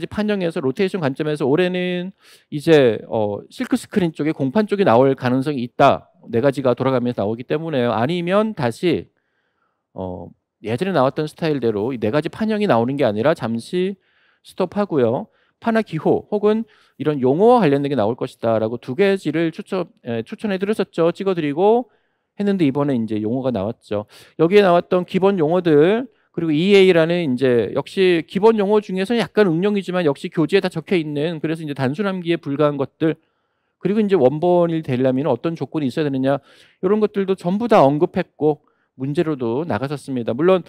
판형에서 로테이션 관점에서 올해는 이제 실크 스크린 쪽에 공판 쪽에 나올 가능성이 있다. 네 가지가 돌아가면서 나오기 때문에요. 아니면 다시 예전에 나왔던 스타일대로 이 네 가지 판형이 나오는 게 아니라 잠시 스톱하고요. 파나 기호 혹은 이런 용어와 관련된 게 나올 것이다라고 두 가지를 추천해 드렸었죠. 찍어드리고 했는데 이번에 이제 용어가 나왔죠. 여기에 나왔던 기본 용어들 그리고 EA라는 이제 역시 기본 용어 중에서는 약간 응용이지만 역시 교재에 다 적혀 있는 그래서 이제 단순함기에 불과한 것들 그리고 이제 원본이 되려면 어떤 조건이 있어야 되느냐 이런 것들도 전부 다 언급했고 문제로도 나갔었습니다. 물론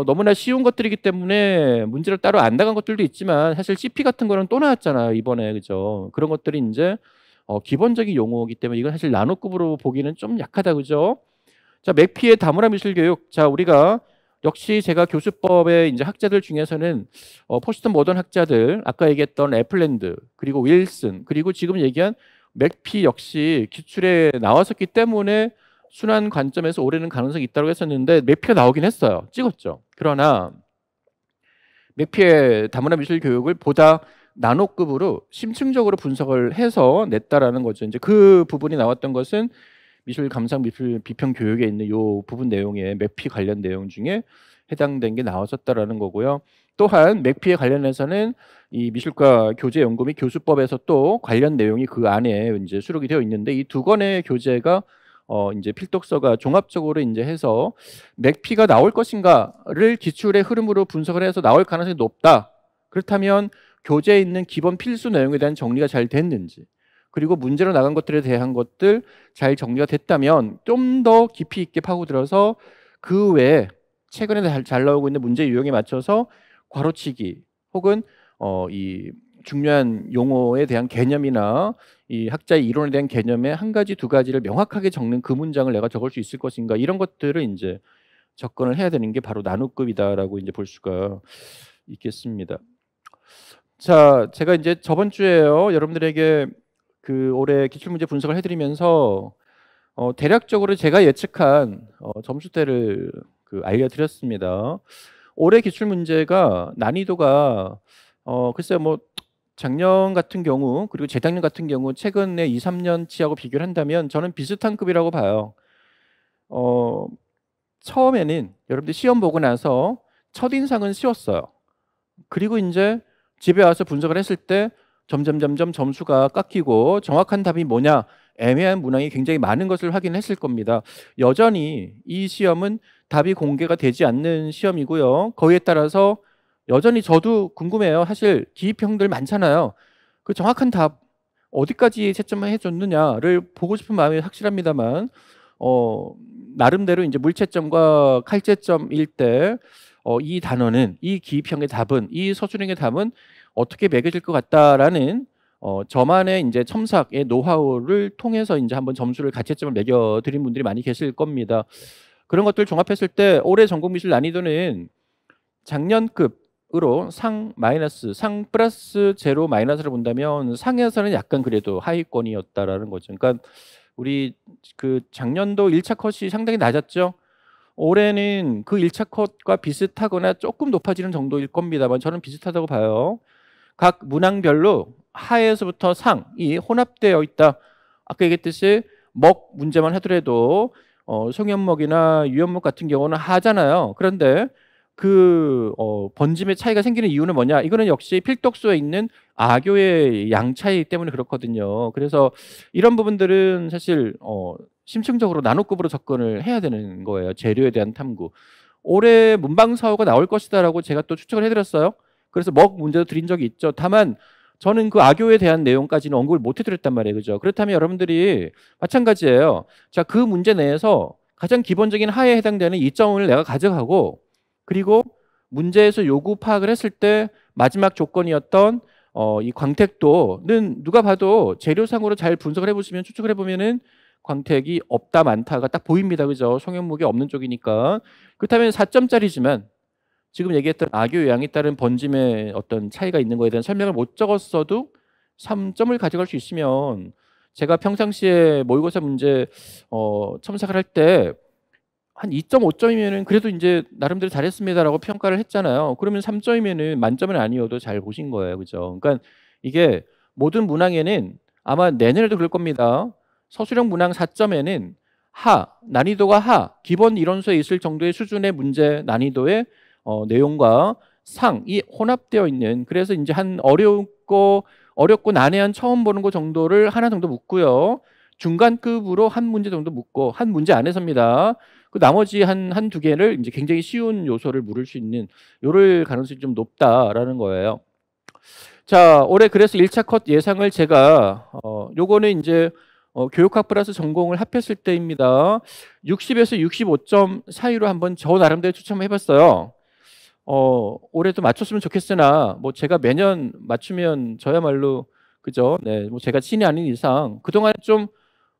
너무나 쉬운 것들이기 때문에 문제로 따로 안 나간 것들도 있지만 사실 CP 같은 거는 또 나왔잖아요 이번에 그죠? 그런 것들이 이제 기본적인 용어이기 때문에 이건 사실 나눗급으로 보기는 좀 약하다 그죠? 자 맥피의 다문화 미술 교육 자 우리가 역시 제가 교수법의 이제 학자들 중에서는 포스트 모던 학자들 아까 얘기했던 애플랜드 그리고 윌슨 그리고 지금 얘기한 맥피 역시 기출에 나왔었기 때문에 순환 관점에서 올해는 가능성이 있다고 했었는데 맥피가 나오긴 했어요. 찍었죠. 그러나 맥피의 다문화 미술 교육을 보다 나눗급으로 심층적으로 분석을 해서 냈다라는 거죠. 이제 그 부분이 나왔던 것은 미술 감상 미술 비평 교육에 있는 요 부분 내용에 맥피 관련 내용 중에 해당된 게 나왔었다라는 거고요. 또한 맥피에 관련해서는 이 미술과 교재 연구 및 교수법에서 또 관련 내용이 그 안에 이제 수록이 되어 있는데 이 두 권의 교재가 이제 필독서가 종합적으로 이제 해서 맥피가 나올 것인가를 기출의 흐름으로 분석을 해서 나올 가능성이 높다. 그렇다면 교재에 있는 기본 필수 내용에 대한 정리가 잘 됐는지 그리고 문제로 나간 것들에 대한 것들 잘 정리가 됐다면 좀 더 깊이 있게 파고들어서 그 외에 최근에 잘 나오고 있는 문제 유형에 맞춰서 괄호치기 혹은 이 중요한 용어에 대한 개념이나 이 학자의 이론에 대한 개념의 한 가지 두 가지를 명확하게 적는 그 문장을 내가 적을 수 있을 것인가 이런 것들을 이제 접근을 해야 되는 게 바로 나눗급이다라고 이제 볼 수가 있겠습니다. 자, 제가 이제 저번 주에요 여러분들에게 그 올해 기출문제 분석을 해드리면서 대략적으로 제가 예측한 점수대를 알려드렸습니다. 올해 기출문제가 난이도가 글쎄요 뭐 작년 같은 경우 그리고 재작년 같은 경우 최근에 2, 3년치하고 비교를 한다면 저는 비슷한 급이라고 봐요. 처음에는 여러분들 시험 보고 나서 첫인상은 쉬웠어요. 그리고 이제 집에 와서 분석을 했을 때 점점 점수가 깎이고 정확한 답이 뭐냐 애매한 문항이 굉장히 많은 것을 확인했을 겁니다. 여전히 이 시험은 답이 공개가 되지 않는 시험이고요. 거기에 따라서 여전히 저도 궁금해요. 사실 기입형들 많잖아요. 그 정확한 답 어디까지 채점을 해줬느냐를 보고 싶은 마음이 확실합니다만 나름대로 이제 물채점과 칼채점일 때 이 단어는 이 기입형의 답은 이 서술형의 답은 어떻게 매겨질 것 같다라는 저만의 이제 첨삭의 노하우를 통해서 이제 한번 점수를 가채점을 매겨드린 분들이 많이 계실 겁니다. 그런 것들 종합했을 때 올해 전공미술 난이도는 작년급으로 상 플러스 제로 마이너스를 본다면 상에서는 약간 그래도 하위권이었다라는 거죠. 그러니까 우리 그 작년도 1차 컷이 상당히 낮았죠. 올해는 그 1차 컷과 비슷하거나 조금 높아지는 정도일 겁니다만 저는 비슷하다고 봐요. 각 문항별로 하에서부터 상이 혼합되어 있다. 아까 얘기했듯이 먹 문제만 하더라도 송연목이나 유연목 같은 경우는 하잖아요. 그런데 그 번짐의 차이가 생기는 이유는 뭐냐? 이거는 역시 필독서에 있는 아교의 양 차이 때문에 그렇거든요. 그래서 이런 부분들은 사실 심층적으로 나눗급으로 접근을 해야 되는 거예요. 재료에 대한 탐구. 올해 문방사호가 나올 것이다라고 제가 또 추측을 해드렸어요. 그래서 먹 문제도 드린 적이 있죠. 다만 저는 그 악교에 대한 내용까지는 언급을 못 해드렸단 말이에요. 그죠? 그렇다면 여러분들이 마찬가지예요. 자, 그 문제 내에서 가장 기본적인 하에 해당되는 이점을 내가 가져가고, 그리고 문제에서 요구 파악을 했을 때 마지막 조건이었던 이 광택도는 누가 봐도 재료상으로 잘 분석을 해보시면, 추측을 해보면은 광택이 없다 많다가 딱 보입니다. 그죠? 송영무게 없는 쪽이니까. 그렇다면 4점짜리지만 지금 얘기했던 악유 요양에 따른 번짐의 어떤 차이가 있는 거에 대한 설명을 못 적었어도 3점을 가져갈 수 있으면, 제가 평상시에 모의고사 문제 첨삭을 할 때 한 2.5점이면은 그래도 이제 나름대로 잘했습니다라고 평가를 했잖아요. 그러면 3점이면은 만점은 아니어도 잘 보신 거예요. 그죠? 그러니까 이게 모든 문항에는 아마 내년에도 그럴 겁니다. 서술형 문항 4점에는 난이도가 기본 이론서에 있을 정도의 수준의 문제 난이도의 내용과 상이 혼합되어 있는, 그래서 이제 한 어렵고 난해한 처음 보는 거 정도를 하나 정도 묻고요. 중간급으로 한 문제 정도 묻고, 한 문제 안에서입니다. 그 나머지 한두 개를 이제 굉장히 쉬운 요소를 물을 수 있는, 요럴 가능성이 좀 높다라는 거예요. 자, 올해 그래서 1차 컷 예상을 제가 요거는 이제 교육학 플러스 전공을 합했을 때입니다. 60에서 65점 사이로 한번 저 나름대로 추첨해 봤어요. 올해도 맞췄으면 좋겠으나 뭐 제가 매년 맞추면 저야말로, 그죠? 네, 뭐 제가 신이 아닌 이상 그동안 좀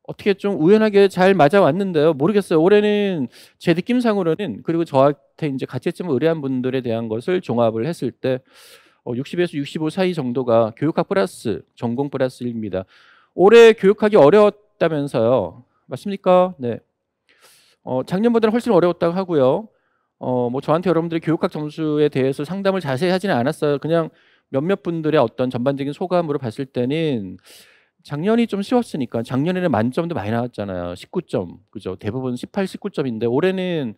어떻게 좀 우연하게 잘 맞아왔는데요. 모르겠어요. 올해는 제 느낌상으로는, 그리고 저한테 이제 같이 좀 의뢰한 분들에 대한 것을 종합을 했을 때 60에서 65 사이 정도가 교육학 플러스 전공 플러스 1입니다. 올해 교육학이 어려웠다면서요. 맞습니까? 네. 작년보다는 훨씬 어려웠다고 하고요. 뭐 저한테 여러분들이 교육학 점수에 대해서 상담을 자세히 하지는 않았어요. 그냥 몇몇 분들의 어떤 전반적인 소감으로 봤을 때는 작년이 좀 쉬웠으니까, 작년에는 만점도 많이 나왔잖아요. 19점. 그죠? 대부분 18, 19점인데 올해는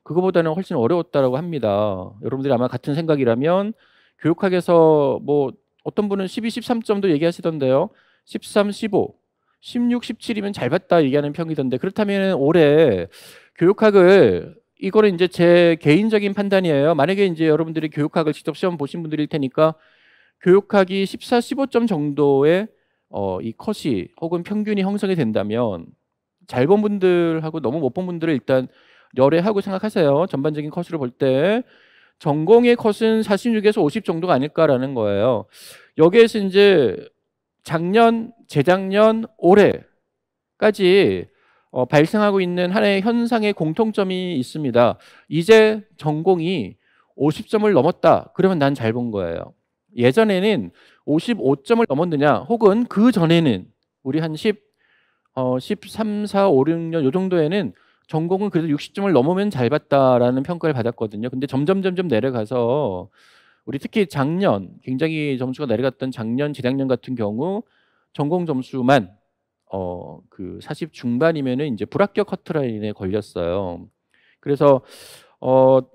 그거보다는 훨씬 어려웠다라고 합니다. 여러분들이 아마 같은 생각이라면 교육학에서 뭐 어떤 분은 12, 13점도 얘기하시던데요. 13, 15, 16, 17이면 잘 봤다 얘기하는 평이던데, 그렇다면 올해 교육학을, 이거는 이제 제 개인적인 판단이에요. 만약에 이제 여러분들이 교육학을 직접 시험 보신 분들일 테니까 교육학이 14, 15점 정도의 이 컷이 혹은 평균이 형성이 된다면, 잘 본 분들하고 너무 못 본 분들을 일단 열애하고 생각하세요. 전반적인 컷으로 볼 때 전공의 컷은 46에서 50 정도가 아닐까라는 거예요. 여기에서 이제 작년, 재작년, 올해까지 발생하고 있는 하나의 현상의 공통점이 있습니다. 이제 전공이 50점을 넘었다. 그러면 난 잘 본 거예요. 예전에는 55점을 넘었느냐, 혹은 그 전에는 우리 한 13, 4, 5, 6년 요 정도에는 전공은 그래도 60점을 넘으면 잘 봤다라는 평가를 받았거든요. 근데 점점 내려가서, 우리 특히 작년 굉장히 점수가 내려갔던 작년, 재작년 같은 경우 전공 점수만 그 40 중반이면은 이제 불합격 커트라인에 걸렸어요. 그래서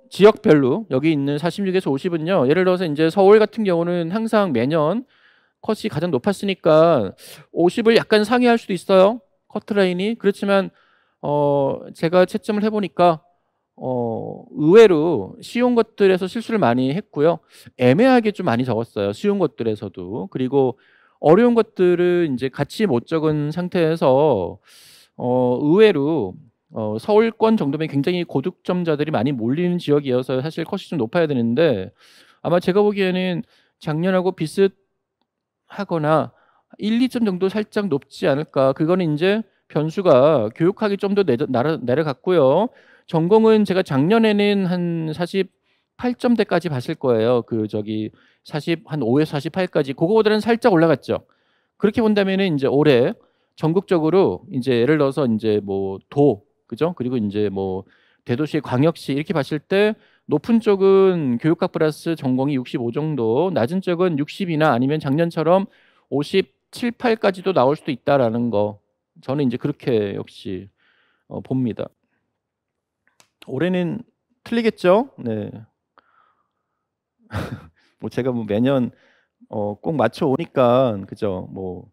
지역별로 여기 있는 46에서 50은요. 예를 들어서 이제 서울 같은 경우는 항상 매년 컷이 가장 높았으니까 50을 약간 상회할 수도 있어요. 커트라인이. 그렇지만 제가 채점을 해보니까 의외로 쉬운 것들에서 실수를 많이 했고요. 애매하게 좀 많이 적었어요. 쉬운 것들에서도. 그리고 어려운 것들을 이제 같이 못 적은 상태에서 의외로 서울권 정도면 굉장히 고득점자들이 많이 몰리는 지역이어서 사실 컷이 좀 높아야 되는데, 아마 제가 보기에는 작년하고 비슷하거나 1, 2점 정도 살짝 높지 않을까. 그거는 이제 변수가 교육학이 좀 더 내려갔고요. 전공은 제가 작년에는 한 48점대까지 봤을 거예요. 그 저기 40, 한 5에서 48까지. 그거보다는 살짝 올라갔죠. 그렇게 본다면은 이제 올해 전국적으로 이제 예를 들어서 이제 뭐 그죠? 그리고 이제 뭐 대도시, 광역시 이렇게 봤을 때 높은 쪽은 교육학 플러스 전공이 65 정도, 낮은 쪽은 60이나 아니면 작년처럼 57, 8까지도 나올 수도 있다라는 거, 저는 이제 그렇게 역시 봅니다. 올해는 틀리겠죠? 네. 뭐 제가 뭐 매년 꼭 맞춰 오니까, 그죠? 뭐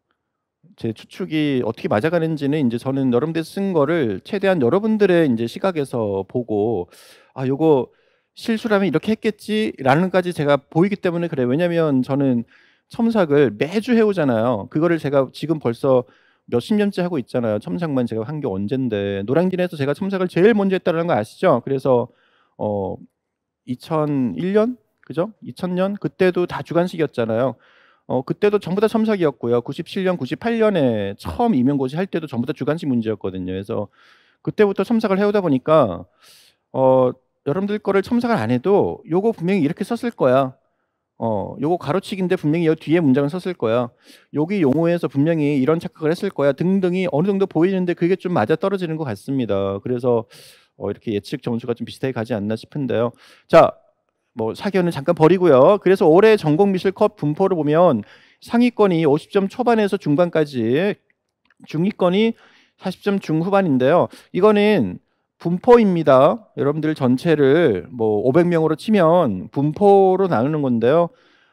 제 추측이 어떻게 맞아가는지는 이제 저는 여러분들 쓴 거를 최대한 여러분들의 이제 시각에서 보고 아 요거 실수라면 이렇게 했겠지라는까지 제가 보이기 때문에 그래요. 왜냐하면 저는 첨삭을 매주 해오잖아요. 그거를 제가 지금 벌써 몇십 년째 하고 있잖아요. 첨삭만 제가 한 게 언젠데 노량진에서 제가 첨삭을 제일 먼저 했다는 거 아시죠? 그래서 2001년 그죠? 2000년 그때도 다 주간식이었잖아요. 그때도 전부 다 첨삭이었고요. 97년, 98년에 처음 임용고시 할 때도 전부 다 주간식 문제였거든요. 그래서 그때부터 첨삭을 해오다 보니까 여러분들 거를 첨삭을 안 해도 요거 분명히 이렇게 썼을 거야. 요거 가로치기인데 분명히 요 뒤에 문장을 썼을 거야. 여기 용어에서 분명히 이런 착각을 했을 거야. 등등이 어느 정도 보이는데 그게 좀 맞아 떨어지는 것 같습니다. 그래서 이렇게 예측 점수가 좀 비슷하게 가지 않나 싶은데요. 자, 뭐 사견은 잠깐 버리고요. 그래서 올해 전공미술컵 분포를 보면 상위권이 50점 초반에서 중반까지, 중위권이 40점 중후반인데요. 이거는 분포입니다. 여러분들 전체를 뭐 500명으로 치면 분포로 나누는 건데요.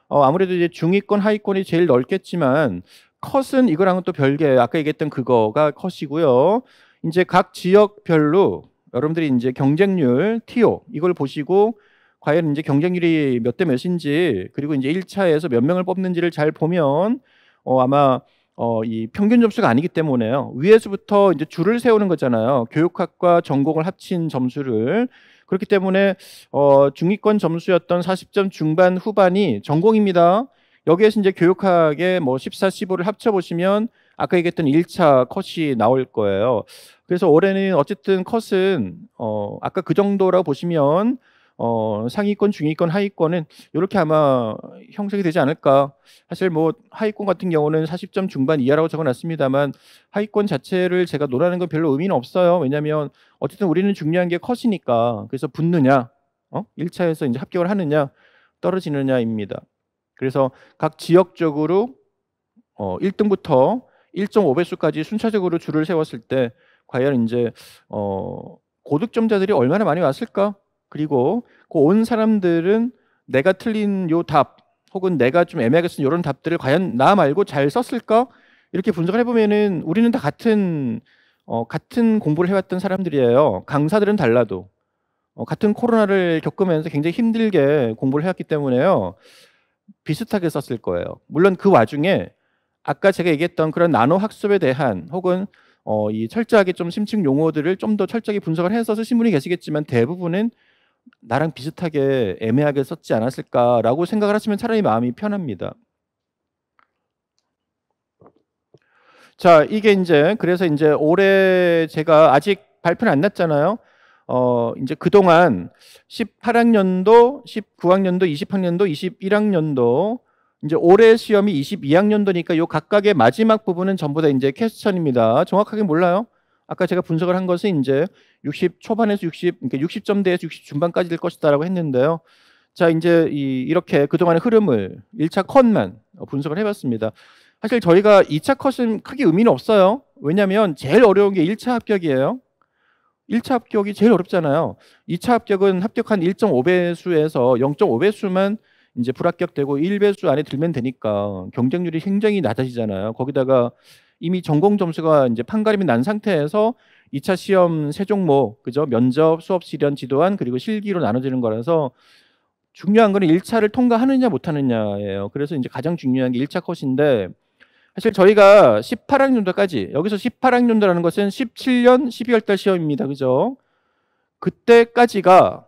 아무래도 이제 중위권, 하위권이 제일 넓겠지만 컷은 이거랑은 또 별개예요. 아까 얘기했던 그거가 컷이고요. 이제 각 지역별로 여러분들이 이제 경쟁률 TO 이걸 보시고 과연 이제 경쟁률이 몇 대 몇인지 그리고 이제 1차에서 몇 명을 뽑는지를 잘 보면 아마 이 평균 점수가 아니기 때문에요. 위에서부터 이제 줄을 세우는 거잖아요. 교육학과 전공을 합친 점수를. 그렇기 때문에 중위권 점수였던 40점 중반 후반이 전공입니다. 여기에서 이제 교육학의 뭐 14, 15를 합쳐 보시면 아까 얘기했던 1차 컷이 나올 거예요. 그래서 올해는 어쨌든 컷은 아까 그 정도라고 보시면 상위권, 중위권, 하위권은 이렇게 아마 형성이 되지 않을까. 사실 뭐 하위권 같은 경우는 40점 중반 이하라고 적어놨습니다만 하위권 자체를 제가 논하는 건 별로 의미는 없어요. 왜냐하면 어쨌든 우리는 중요한 게 컷이니까. 그래서 붙느냐, 1차에서 이제 합격을 하느냐, 떨어지느냐입니다. 그래서 각 지역적으로 1등부터 1.5배수까지 순차적으로 줄을 세웠을 때 과연 이제 고득점자들이 얼마나 많이 왔을까? 그리고 그 온 사람들은 내가 틀린 요 답 혹은 내가 좀 애매하게 쓴 이런 답들을 과연 나 말고 잘 썼을까? 이렇게 분석을 해보면은 우리는 다 같은 공부를 해왔던 사람들이에요. 강사들은 달라도 같은 코로나를 겪으면서 굉장히 힘들게 공부를 해왔기 때문에요. 비슷하게 썼을 거예요. 물론 그 와중에 아까 제가 얘기했던 그런 나노 학습에 대한 혹은 이 철저하게 좀 심층 용어들을 좀 더 철저하게 분석을 해서 쓰신 분이 계시겠지만 대부분은 나랑 비슷하게 애매하게 썼지 않았을까라고 생각을 하시면 차라리 마음이 편합니다. 자, 이게 이제 그래서 이제 올해 제가 아직 발표는 안 났잖아요. 이제 그동안 18학년도, 19학년도, 20학년도, 21학년도 이제 올해 시험이 22학년도니까 요 각각의 마지막 부분은 전부 다 이제 퀘스천입니다. 정확하게 몰라요. 아까 제가 분석을 한 것은 이제 60 초반에서 60, 그러니까 60점대에서 60 중반까지 될 것이다라고 했는데요. 자, 이제 이렇게 그동안의 흐름을 1차 컷만 분석을 해봤습니다. 사실 저희가 2차 컷은 크게 의미는 없어요. 왜냐하면 제일 어려운 게 1차 합격이에요. 1차 합격이 제일 어렵잖아요. 2차 합격은 합격한 1.5배수에서 0.5배수만 이제 불합격되고 1배수 안에 들면 되니까 경쟁률이 굉장히 낮아지잖아요. 거기다가 이미 전공 점수가 이제 판가름이 난 상태에서 2차 시험 세 종목, 그죠? 면접, 수업 실현, 지도안 그리고 실기로 나눠지는 거라서 중요한 거는 1차를 통과하느냐 못하느냐예요. 그래서 이제 가장 중요한 게 1차 컷인데 사실 저희가 18학년도까지 여기서 18학년도라는 것은 17년 12월 달 시험입니다. 그죠? 그때까지가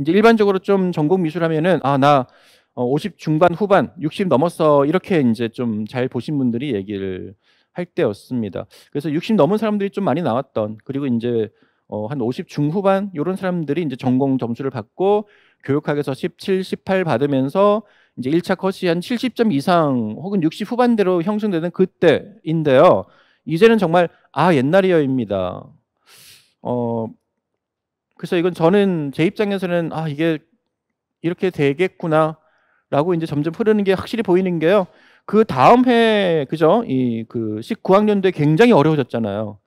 이제 일반적으로 좀 전공 미술하면은 나 50 중반 후반 60 넘었어 이렇게 이제 좀 잘 보신 분들이 얘기를 할 때였습니다. 그래서 60 넘은 사람들이 좀 많이 나왔던 그리고 이제 한 50 중후반 이런 사람들이 이제 전공 점수를 받고 교육학에서 17, 18 받으면서 이제 1차 컷이 한 70점 이상 혹은 60 후반대로 형성되는 그때인데요. 이제는 정말 옛날이여입니다. 그래서 이건 저는 제 입장에서는 이게 이렇게 되겠구나라고 이제 점점 흐르는 게 확실히 보이는 게요. 그 다음 해 그죠? 그 19학년도에 굉장히 어려워졌잖아요.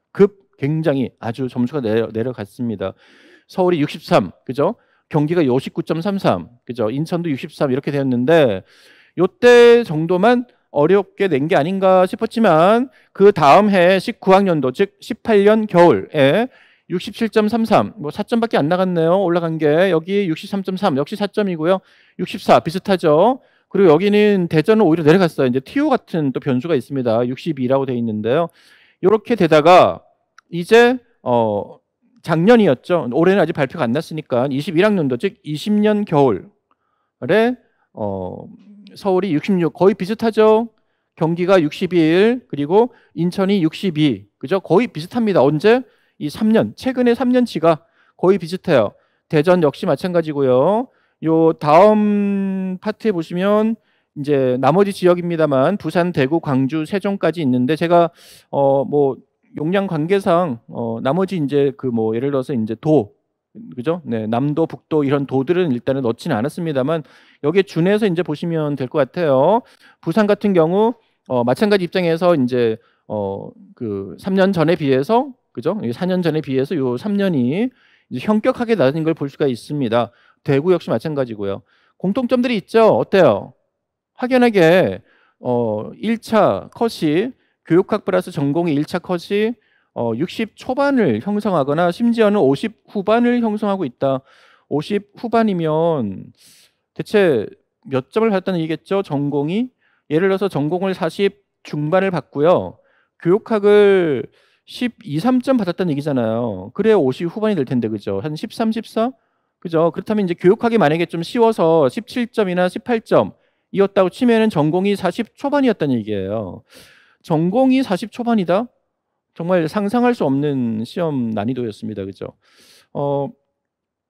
굉장히 아주 점수가 내려갔습니다. 서울이 63, 그죠? 경기가 59.33, 그죠? 인천도 63 이렇게 되었는데 요때 정도만 어렵게 낸 게 아닌가 싶었지만 그 다음 해 19학년도 즉 18년 겨울에 67.33, 뭐 4점밖에 안 나갔네요. 올라간 게 여기 63.3 역시 4점이고요. 64 비슷하죠. 그리고 여기는 대전은 오히려 내려갔어요. 이제 TU 같은 또 변수가 있습니다. 62라고 돼 있는데요. 이렇게 되다가 이제 작년이었죠. 올해는 아직 발표가 안 났으니까 21학년도 즉 20년 겨울에 서울이 66 거의 비슷하죠. 경기가 61 그리고 인천이 62 그죠? 거의 비슷합니다. 언제? 이 3년 최근에 3년치가 거의 비슷해요. 대전 역시 마찬가지고요. 요 다음 파트에 보시면 이제 나머지 지역입니다만 부산, 대구, 광주, 세종까지 있는데 제가 뭐 용량 관계상 나머지 이제 그 뭐 예를 들어서 이제 도 그죠? 네, 남도, 북도 이런 도들은 일단은 넣지는 않았습니다만 여기에 준해서 이제 보시면 될 것 같아요. 부산 같은 경우 마찬가지 입장에서 이제 그 3년 전에 비해서 그죠? 4년 전에 비해서 요 3년이 이제 현격하게 낮은 걸 볼 수가 있습니다. 대구 역시 마찬가지고요. 공통점들이 있죠. 어때요? 확연하게 1차 컷이 교육학 플러스 전공의 1차 컷이 60 초반을 형성하거나 심지어는 50 후반을 형성하고 있다. 50 후반이면 대체 몇 점을 받았다는 얘기겠죠? 전공이 예를 들어서 전공을 40 중반을 받고요. 교육학을 12, 3점 받았다는 얘기잖아요. 그래야 50 후반이 될 텐데 그죠? 한 13, 14? 그죠? 그렇다면 이제 교육학이 만약에 좀 쉬워서 17점이나 18점 이었다고 치면은 전공이 40 초반이었다는 얘기예요. 전공이 40 초반이다? 정말 상상할 수 없는 시험 난이도였습니다. 그죠?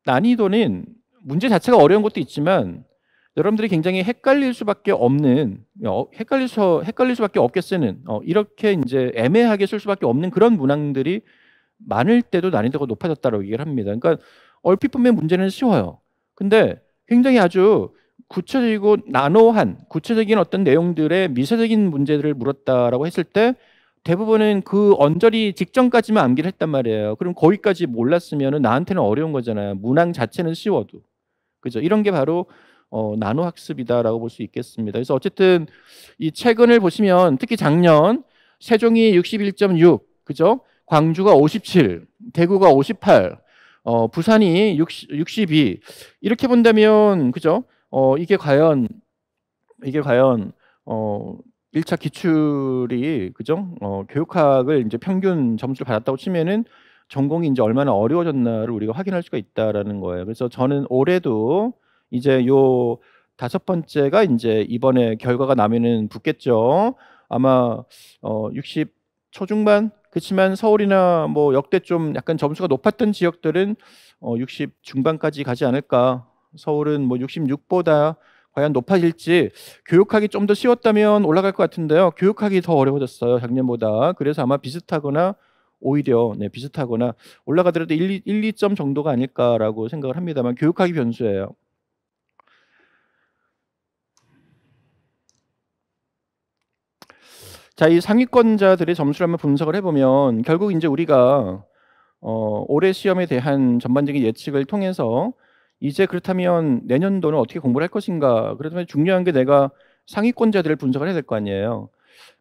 난이도는 문제 자체가 어려운 것도 있지만 여러분들이 굉장히 헷갈릴 수밖에 없는 헷갈릴 수밖에 없게 쓰는 이렇게 이제 애매하게 쓸 수밖에 없는 그런 문항들이 많을 때도 난이도가 높아졌다고 얘기를 합니다. 그러니까 얼핏 보면 문제는 쉬워요. 근데 굉장히 아주 구체적이고 나노한 구체적인 어떤 내용들의 미세적인 문제들을 물었다라고 했을 때 대부분은 그 언저리 직전까지만 암기를 했단 말이에요. 그럼 거기까지 몰랐으면 나한테는 어려운 거잖아요. 문항 자체는 쉬워도. 그죠? 이런 게 바로 나노 학습이다라고 볼 수 있겠습니다. 그래서 어쨌든 이 최근을 보시면 특히 작년 세종이 61.6, 그죠? 광주가 57, 대구가 58, 부산이 62 이렇게 본다면 그죠? 이게 과연 1차 기출이 그죠? 교육학을 이제 평균 점수를 받았다고 치면은 전공이 이제 얼마나 어려워졌나를 우리가 확인할 수가 있다라는 거예요. 그래서 저는 올해도 이제 요 5번째가 이제 이번에 결과가 나면은 붙겠죠. 아마 60 초중반 그렇지만 서울이나 뭐 역대 좀 약간 점수가 높았던 지역들은 60 중반까지 가지 않을까. 서울은 뭐 66보다 과연 높아질지 교육학이 좀 더 쉬웠다면 올라갈 것 같은데요. 교육학이 더 어려워졌어요. 작년보다. 그래서 아마 비슷하거나 오히려 비슷하거나 올라가더라도 1, 2점 정도가 아닐까라고 생각을 합니다만 교육학이 변수예요. 자, 이 상위권자들의 점수를 한번 분석을 해보면 결국 이제 우리가 올해 시험에 대한 전반적인 예측을 통해서 이제 그렇다면 내년도는 어떻게 공부를 할 것인가. 그렇다면 중요한 게 내가 상위권자들을 분석을 해야 될 거 아니에요.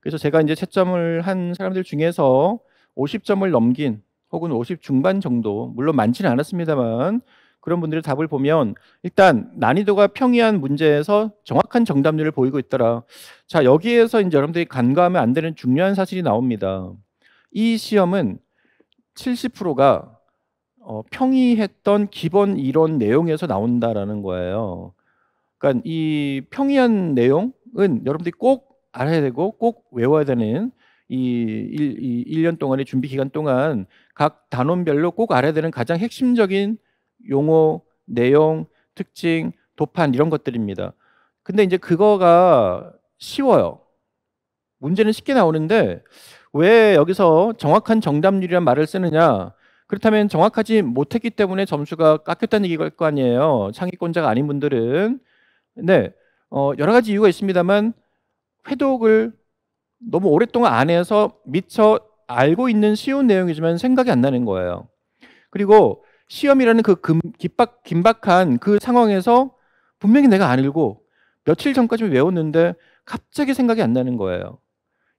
그래서 제가 이제 채점을 한 사람들 중에서 50점을 넘긴 혹은 50 중반 정도 물론 많지는 않았습니다만 그런 분들의 답을 보면 일단 난이도가 평이한 문제에서 정확한 정답률을 보이고 있더라. 자, 여기에서 이제 여러분들이 간과하면 안 되는 중요한 사실이 나옵니다. 이 시험은 70%가 평이했던 기본 이론 내용에서 나온다라는 거예요. 그러니까 이 평이한 내용은 여러분들이 꼭 알아야 되고 꼭 외워야 되는 이 1년 동안의 준비 기간 동안 각 단원별로 꼭 알아야 되는 가장 핵심적인 용어, 내용, 특징, 도판 이런 것들입니다. 근데 이제 그거가 쉬워요. 문제는 쉽게 나오는데 왜 여기서 정확한 정답률이란 말을 쓰느냐? 그렇다면 정확하지 못했기 때문에 점수가 깎였다는 얘기일 거 아니에요. 상위권자가 아닌 분들은. 네, 여러 가지 이유가 있습니다만 회독을 너무 오랫동안 안 해서 미처 알고 있는 쉬운 내용이지만 생각이 안 나는 거예요. 그리고 시험이라는 그 긴박한 그 상황에서 분명히 내가 안 읽고 며칠 전까지 외웠는데 갑자기 생각이 안 나는 거예요.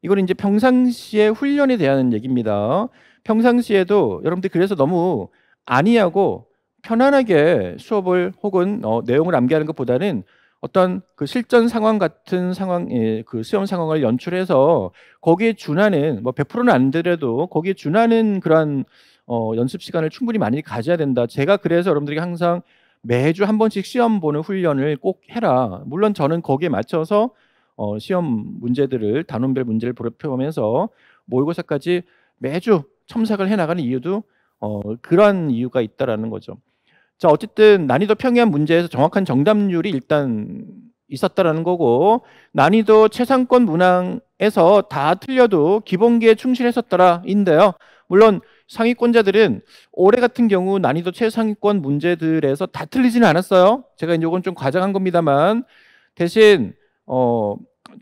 이건 이제 평상시에 훈련에 대한 얘기입니다. 평상시에도 여러분들 그래서 너무 안이하고 편안하게 수업을 혹은 내용을 암기하는 것보다는 어떤 그 실전 상황 같은 상황, 그 시험 상황을 연출해서 거기에 준하는 뭐 100%는 안 되더라도 거기에 준하는 그런 연습 시간을 충분히 많이 가져야 된다. 제가 그래서 여러분들에게 항상 매주 한 번씩 시험 보는 훈련을 꼭 해라. 물론 저는 거기에 맞춰서 시험 문제들을 단원별 문제를 보면서 모의고사까지 매주 첨삭을 해나가는 이유도 그러한 이유가 있다라는 거죠. 자, 어쨌든 난이도 평이한 문제에서 정확한 정답률이 일단 있었다라는 거고, 난이도 최상권 문항에서 다 틀려도 기본기에 충실했었더라인데요. 물론 상위권자들은 올해 같은 경우 난이도 최상위권 문제들에서 다 틀리지는 않았어요. 제가 이제 이건 좀 과장한 겁니다만, 대신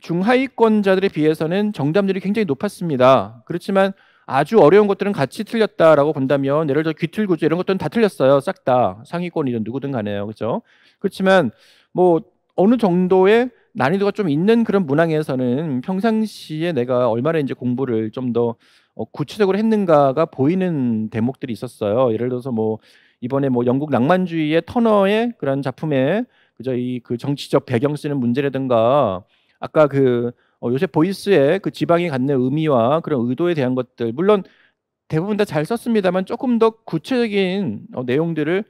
중하위권자들에 비해서는 정답률이 굉장히 높았습니다. 그렇지만 아주 어려운 것들은 같이 틀렸다라고 본다면, 예를 들어 귀틀 구조 이런 것들은 다 틀렸어요. 싹 다. 상위권이든 누구든 간에요. 그렇죠? 그렇지만 뭐 어느 정도의 난이도가 좀 있는 그런 문항에서는 평상시에 내가 얼마나 이제 공부를 좀 더 구체적으로 했는가가 보이는 대목들이 있었어요. 예를 들어서 뭐 이번에 뭐 영국 낭만주의의 터너의 그런 작품에 그저 이 그 정치적 배경 쓰는 문제라든가, 아까 그 요새 보이스의 그 지방이 갖는 의미와 그런 의도에 대한 것들, 물론 대부분 다 잘 썼습니다만 조금 더 구체적인 내용들을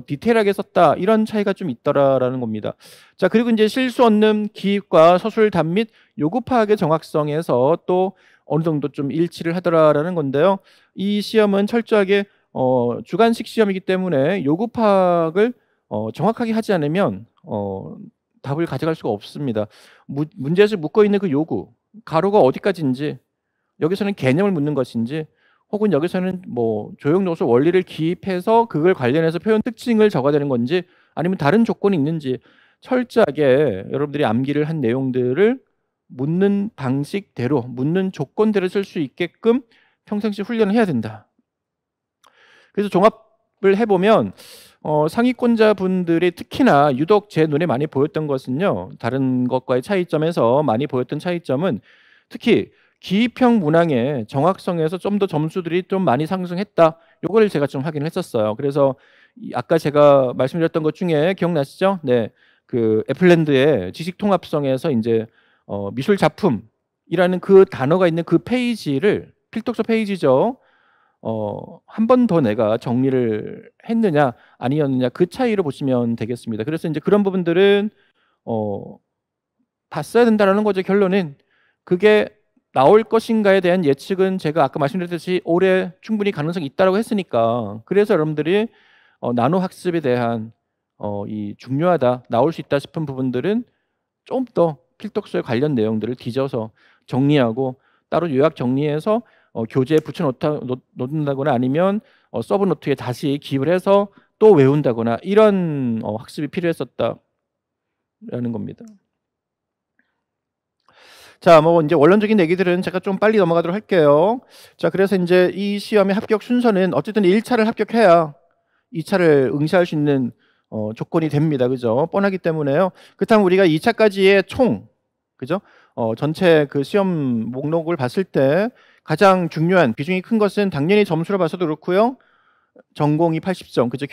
디테일하게 썼다, 이런 차이가 좀 있더라라는 겁니다. 자, 그리고 이제 실수 없는 기입과 서술 답 및 요구 파악의 정확성에서 또 어느 정도 좀 일치를 하더라라는 건데요. 이 시험은 철저하게 주관식 시험이기 때문에 요구 파악을 정확하게 하지 않으면 답을 가져갈 수가 없습니다. 문제에서 묶어 있는 그 요구, 가로가 어디까지인지, 여기서는 개념을 묻는 것인지, 혹은 여기서는 뭐 조형요소 원리를 기입해서 그걸 관련해서 표현 특징을 적어야 되는 건지, 아니면 다른 조건이 있는지 철저하게 여러분들이 암기를 한 내용들을 묻는 방식대로, 묻는 조건대로 쓸 수 있게끔 평상시 훈련을 해야 된다. 그래서 종합을 해보면 상위권자 분들이 특히나 유독 제 눈에 많이 보였던 것은요, 다른 것과의 차이점에서 많이 보였던 차이점은 특히 기입형 문항의 정확성에서 좀 더 점수들이 좀 많이 상승했다. 요거를 제가 좀 확인을 했었어요. 그래서 아까 제가 말씀드렸던 것 중에 기억나시죠? 네, 그 애플랜드의 지식통합성에서 이제 미술 작품이라는 그 단어가 있는 그 페이지를, 필독서 페이지죠. 한 번 더 내가 정리를 했느냐 아니었느냐, 그 차이로 보시면 되겠습니다. 그래서 이제 그런 부분들은 봤어야 된다라는 거죠. 결론은 그게 나올 것인가에 대한 예측은 제가 아까 말씀드렸듯이 올해 충분히 가능성이 있다고 했으니까, 그래서 여러분들이 나노 학습에 대한 이 중요하다, 나올 수 있다 싶은 부분들은 좀 더 필독서에 관련 내용들을 뒤져서 정리하고 따로 요약 정리해서 교재에 놓는다거나 아니면 서브노트에 다시 기입을 해서 또 외운다거나, 이런 학습이 필요했었다라는 겁니다. 자, 뭐 이제 원론적인 얘기들은 제가 좀 빨리 넘어가도록 할게요. 자, 그래서 이제 이 시험의 합격 순서는 어쨌든 1차를 합격해야 2차를 응시할 수 있는 조건이 됩니다. 그죠? 뻔하기 때문에요. 그렇다면 우리가 2차까지의 총, 그죠? 전체 그 시험 목록을 봤을 때 가장 중요한, 비중이 큰 것은 당연히 점수로 봐서도 그렇고요. 전공이 80점, 그죠?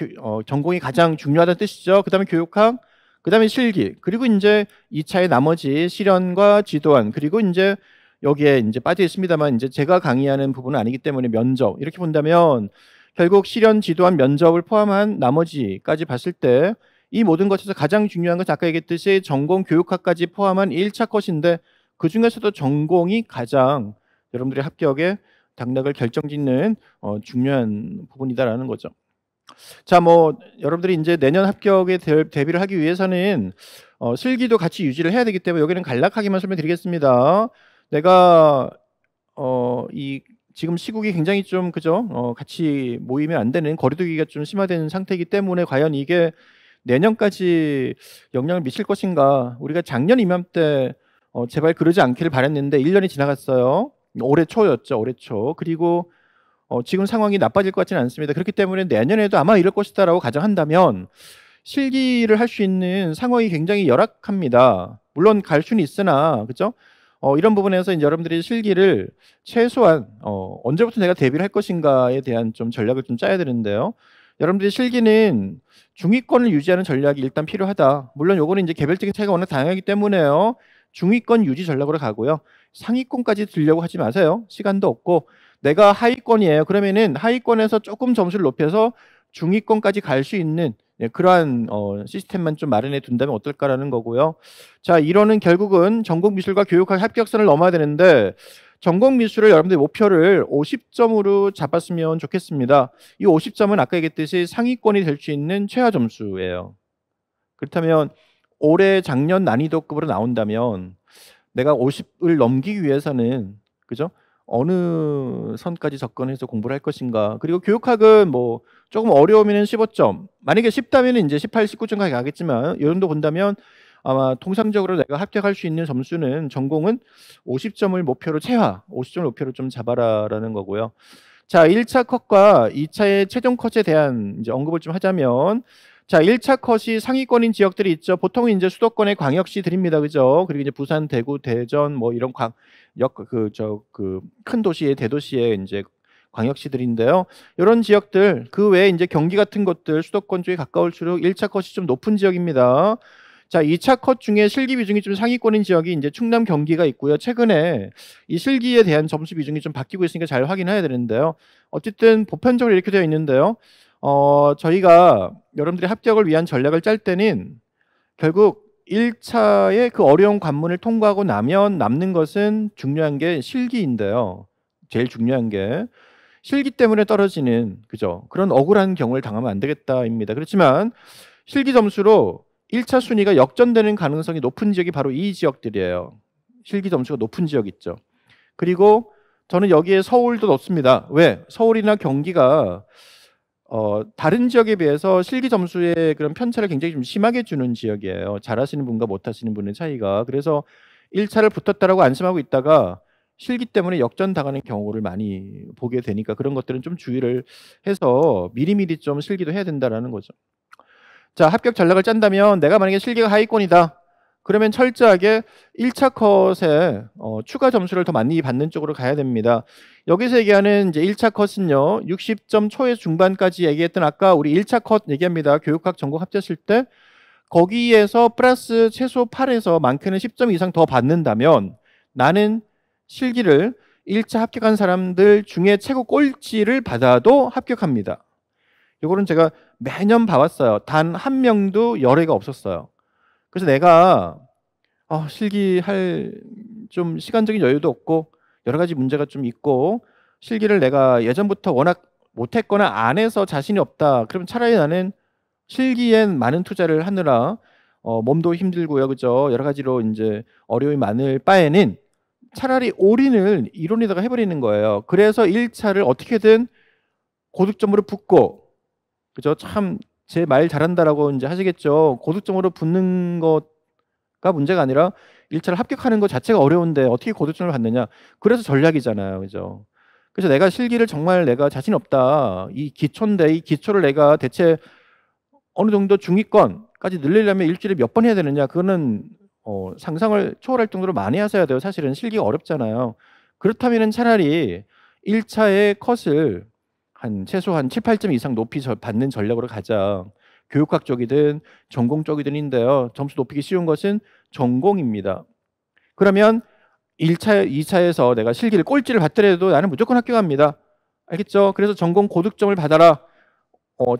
전공이 가장 중요하다는 뜻이죠. 그 다음에 교육학, 그 다음에 실기, 그리고 이제 2차의 나머지 실연과 지도안, 그리고 이제 여기에 이제 빠져 있습니다만, 이제 제가 강의하는 부분은 아니기 때문에 면접, 이렇게 본다면 결국 실연, 지도안, 면접을 포함한 나머지까지 봤을 때 이 모든 것에서 가장 중요한 것은 아까 얘기했듯이 전공 교육학까지 포함한 1차 것인데, 그 중에서도 전공이 가장 여러분들의 합격의 당락을 결정짓는 중요한 부분이다라는 거죠. 자, 뭐 여러분들이 이제 내년 합격에 대비를 하기 위해서는 실기도 같이 유지를 해야 되기 때문에 여기는 간략하게만 설명드리겠습니다. 내가 이 지금 시국이 굉장히 좀, 그죠? 같이 모이면 안 되는, 거리두기가 좀 심화된 상태이기 때문에 과연 이게 내년까지 영향을 미칠 것인가. 우리가 작년 이맘때 제발 그러지 않기를 바랬는데 1년이 지나갔어요. 올해 초였죠. 올해 초. 그리고 지금 상황이 나빠질 것 같지는 않습니다. 그렇기 때문에 내년에도 아마 이럴 것이다라고 가정한다면 실기를 할 수 있는 상황이 굉장히 열악합니다. 물론 갈 수는 있으나 그죠? 이런 부분에서 이제 여러분들이 실기를 최소한 언제부터 내가 대비를 할 것인가에 대한 좀 전략을 좀 짜야 되는데요. 여러분들이 실기는 중위권을 유지하는 전략이 일단 필요하다. 물론 요거는 이제 개별적인 차이가 워낙 다양하기 때문에요. 중위권 유지 전략으로 가고요. 상위권까지 들려고 하지 마세요. 시간도 없고 내가 하위권이에요. 그러면은 하위권에서 조금 점수를 높여서 중위권까지 갈 수 있는 그러한 시스템만 좀 마련해 둔다면 어떨까라는 거고요. 자, 이론은 결국은 전공미술과 교육학 합격선을 넘어야 되는데 전공미술을 여러분들 목표를 50점으로 잡았으면 좋겠습니다. 이 50점은 아까 얘기했듯이 상위권이 될 수 있는 최하 점수예요. 그렇다면 올해 작년 난이도급으로 나온다면 내가 50을 넘기기 위해서는 그죠? 어느 선까지 접근해서 공부를 할 것인가. 그리고 교육학은 뭐 조금 어려우면 15점. 만약에 쉽다면 이제 18, 19점까지 가겠지만 이 정도 본다면 아마 통상적으로 내가 합격할 수 있는 점수는 전공은 50점을 목표로 최하 50점을 목표로 좀 잡아라라는 거고요. 자, 1차 컷과 2차의 최종 컷에 대한 이제 언급을 좀 하자면 자, 1차 컷이 상위권인 지역들이 있죠. 보통은 이제 수도권의 광역시들입니다. 그죠? 그리고 이제 부산, 대구, 대전 뭐 이런 큰 도시의 대도시의 이제 광역시들인데요. 이런 지역들 그 외에 이제 경기 같은 것들 수도권 쪽에 가까울수록 1차 컷이 좀 높은 지역입니다. 자, 2차 컷 중에 실기 비중이 좀 상위권인 지역이 이제 충남, 경기가 있고요. 최근에 이 실기에 대한 점수 비중이 좀 바뀌고 있으니까 잘 확인해야 되는데요. 어쨌든 보편적으로 이렇게 되어 있는데요. 저희가 여러분들이 합격을 위한 전략을 짤 때는 결국 1차의 그 어려운 관문을 통과하고 나면 남는 것은 중요한 게 실기인데요. 제일 중요한 게 실기 때문에 떨어지는 그죠? 그런 억울한 경우를 당하면 안 되겠다입니다. 그렇지만 실기 점수로 1차 순위가 역전되는 가능성이 높은 지역이 바로 이 지역들이에요. 실기 점수가 높은 지역 있죠. 그리고 저는 여기에 서울도 넣습니다. 왜? 서울이나 경기가 다른 지역에 비해서 실기 점수의 그런 편차를 굉장히 좀 심하게 주는 지역이에요. 잘하시는 분과 못하시는 분의 차이가. 그래서 1차를 붙었다라고 안심하고 있다가 실기 때문에 역전당하는 경우를 많이 보게 되니까 그런 것들은 좀 주의를 해서 미리미리 좀 실기도 해야 된다라는 거죠. 자, 합격 전략을 짠다면 내가 만약에 실기가 하위권이다. 그러면 철저하게 1차 컷에 추가 점수를 더 많이 받는 쪽으로 가야 됩니다. 여기서 얘기하는 이제 1차 컷은요. 60점 초에 중반까지 얘기했던 아까 우리 1차 컷 얘기합니다. 교육학 전공 합쳤을 때 거기에서 플러스 최소 8에서 많게는 10점 이상 더 받는다면 나는 실기를 1차 합격한 사람들 중에 최고 꼴찌를 받아도 합격합니다. 이거는 제가 매년 봐왔어요. 단 한 명도 열애가 없었어요. 그래서 내가 실기할 좀 시간적인 여유도 없고 여러 가지 문제가 좀 있고 실기를 내가 예전부터 워낙 못했거나 안 해서 자신이 없다. 그러면 차라리 나는 실기엔 많은 투자를 하느라 몸도 힘들고요, 그죠? 여러 가지로 이제 어려움이 많을 바에는 차라리 올인을 이론에다가 해버리는 거예요. 그래서 1차를 어떻게든 고득점으로 붙고, 그죠? 참 제 말 잘한다라고 이제 하시겠죠. 고득점으로 붙는 것가 문제가 아니라 1차를 합격하는 것 자체가 어려운데 어떻게 고득점을 받느냐. 그래서 전략이잖아요, 그죠? 그래서 내가 실기를 정말 내가 자신 없다. 이 기초인데 이 기초를 내가 대체 어느 정도 중위권까지 늘리려면 일주일에 몇 번 해야 되느냐. 그거는 상상을 초월할 정도로 많이 하셔야 돼요. 사실은 실기가 어렵잖아요. 그렇다면 차라리 1차의 컷을 최소한 7, 8점 이상 높이 받는 전략으로 가자. 교육학 쪽이든 전공 쪽이든인데요. 점수 높이기 쉬운 것은 전공입니다. 그러면 1차, 2차에서 내가 실기를 꼴찌를 받더라도 나는 무조건 합격합니다. 알겠죠? 그래서 전공 고득점을 받아라.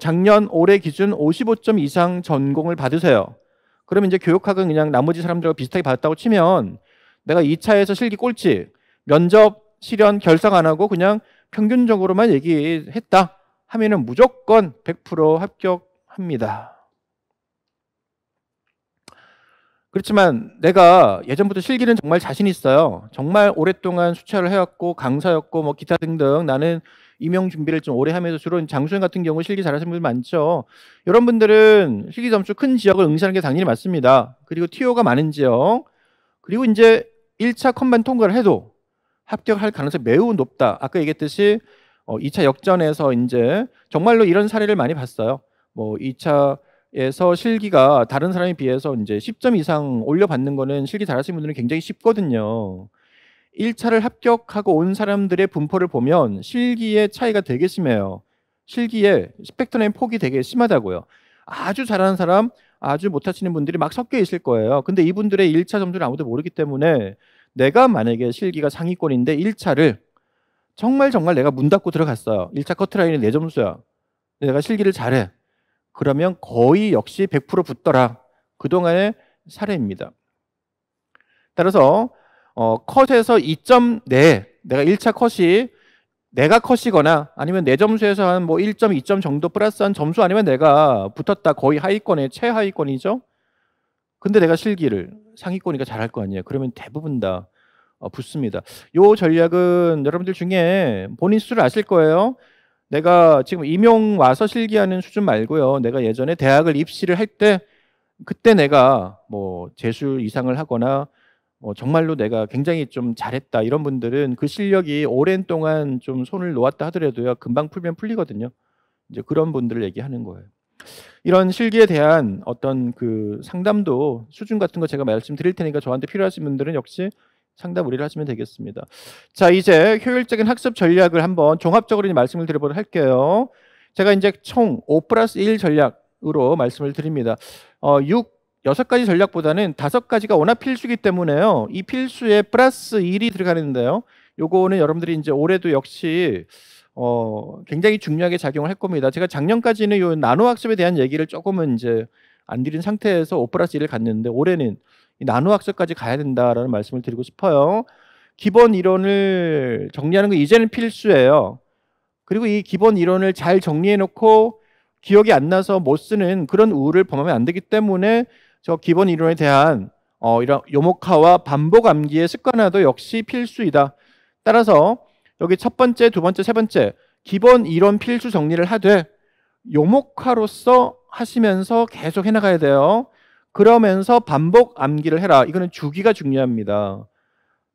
작년 올해 기준 55점 이상 전공을 받으세요. 그러면 이제 교육학은 그냥 나머지 사람들과 비슷하게 받았다고 치면 내가 2차에서 실기 꼴찌, 면접, 실연 결상 안 하고 그냥 평균적으로만 얘기했다 하면은 무조건 100% 합격합니다. 그렇지만 내가 예전부터 실기는 정말 자신 있어요. 정말 오랫동안 수차를 해왔고 강사였고 뭐 기타 등등 나는 임용 준비를 좀 오래 하면서 주로 장수생 같은 경우 실기 잘하시는 분들 많죠. 이런 분들은 실기 점수 큰 지역을 응시하는 게 당연히 맞습니다. 그리고 TO가 많은 지역 그리고 이제 1차 컷만 통과를 해도 합격할 가능성이 매우 높다. 아까 얘기했듯이 2차 역전에서 이제 정말로 이런 사례를 많이 봤어요. 뭐 2차 에서 실기가 다른 사람에 비해서 이제 10점 이상 올려받는 거는 실기 잘하시는 분들은 굉장히 쉽거든요. 1차를 합격하고 온 사람들의 분포를 보면 실기의 차이가 되게 심해요. 실기의 스펙트럼의 폭이 되게 심하다고요. 아주 잘하는 사람, 아주 못하시는 분들이 막 섞여 있을 거예요. 근데 이분들의 1차 점수를 아무도 모르기 때문에 내가 만약에 실기가 상위권인데 1차를 정말 내가 문 닫고 들어갔어요. 1차 커트라인이 내 점수야. 내가 실기를 잘해. 그러면 거의 역시 100% 붙더라. 그동안의 사례입니다. 따라서 컷에서 2점 내, 내가 1차 컷이 내가 컷이거나 아니면 내 점수에서 한 뭐 1점, 2점 정도 플러스한 점수 아니면 내가 붙었다. 거의 하위권에 최하위권이죠. 근데 내가 실기를 상위권이니까 잘할 거 아니에요. 그러면 대부분 다 붙습니다. 요 전략은 여러분들 중에 본인 스스로 아실 거예요. 내가 지금 임용 와서 실기하는 수준 말고요. 내가 예전에 대학을 입시를 할 때 그때 내가 뭐 재수 이상을 하거나 정말로 내가 굉장히 좀 잘했다 이런 분들은 그 실력이 오랜 동안 좀 손을 놓았다 하더라도요. 금방 풀면 풀리거든요. 이제 그런 분들을 얘기하는 거예요. 이런 실기에 대한 어떤 그 상담도 수준 같은 거 제가 말씀드릴 테니까 저한테 필요하신 분들은 역시 상담 의뢰를 하시면 되겠습니다. 자, 이제 효율적인 학습 전략을 한번 종합적으로 말씀을 드려보도록 할게요. 제가 이제 총 5+1 전략으로 말씀을 드립니다. 6가지 전략보다는 5가지가 워낙 필수이기 때문에요. 이 필수에 플러스 1이 들어가는데요. 요거는 여러분들이 이제 올해도 역시 굉장히 중요하게 작용을 할 겁니다. 제가 작년까지는 요 나노 학습에 대한 얘기를 조금은 이제 안 드린 상태에서 5+1을 갔는데 올해는 이 나노 학습까지 가야 된다라는 말씀을 드리고 싶어요. 기본 이론을 정리하는 거 이제는 필수예요. 그리고 이 기본 이론을 잘 정리해 놓고 기억이 안 나서 못 쓰는 그런 우를 범하면 안 되기 때문에 저 기본 이론에 대한 이런 요목화와 반복 암기의 습관화도 역시 필수이다. 따라서 여기 첫 번째, 두 번째, 세 번째 기본 이론 필수 정리를 하되 요목화로서 하시면서 계속 해나가야 돼요. 그러면서 반복 암기를 해라. 이거는 주기가 중요합니다.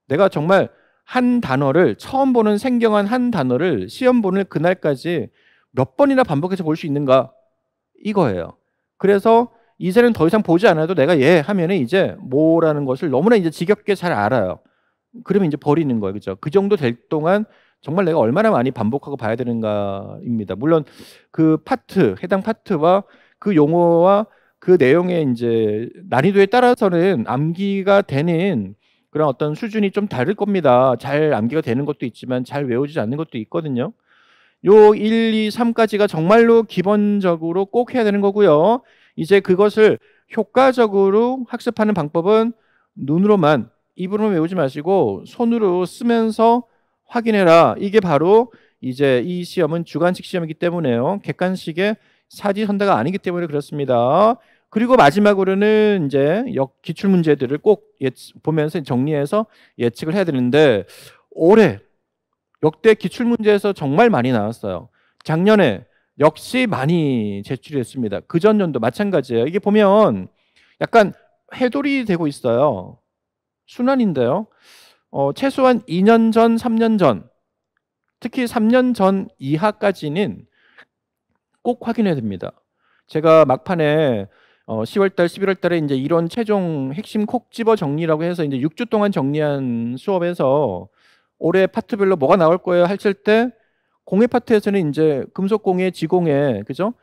내가 정말 한 단어를 처음 보는 생경한 한 단어를 시험 보는 그날까지 몇 번이나 반복해서 볼 수 있는가 이거예요. 그래서 이제는 더 이상 보지 않아도 내가 하면은 이제 뭐라는 것을 너무나 이제 지겹게 잘 알아요. 그러면 이제 버리는 거예요. 그죠? 그 정도 될 동안 정말 내가 얼마나 많이 반복하고 봐야 되는가입니다. 물론 그 파트, 해당 파트와 그 용어와 그 내용의 이제 난이도에 따라서는 암기가 되는 그런 어떤 수준이 좀 다를 겁니다. 잘 암기가 되는 것도 있지만 잘 외워지지 않는 것도 있거든요. 요 1, 2, 3까지가 정말로 기본적으로 꼭 해야 되는 거고요. 이제 그것을 효과적으로 학습하는 방법은 눈으로만, 입으로만 외우지 마시고 손으로 쓰면서 확인해라. 이게 바로 이제 이 시험은 주관식 시험이기 때문에요. 객관식의 사지선다가 아니기 때문에 그렇습니다. 그리고 마지막으로는 이제 기출 문제들을 꼭 보면서 정리해서 예측을 해야 되는데 올해 역대 기출 문제에서 정말 많이 나왔어요. 작년에 역시 많이 제출했습니다. 그 전년도 마찬가지예요. 이게 보면 약간 해돌이 되고 있어요. 순환인데요. 최소한 2년 전, 3년 전, 특히 3년 전 이하까지는 꼭 확인해야 됩니다. 제가 막판에 10월달, 11월달에 이제 이론 최종 핵심 콕 집어 정리라고 해서 이제 6주 동안 정리한 수업에서 올해 파트별로 뭐가 나올 거예요 했을 때 공예 파트에서는 이제 금속공예, 지공예, 그죠?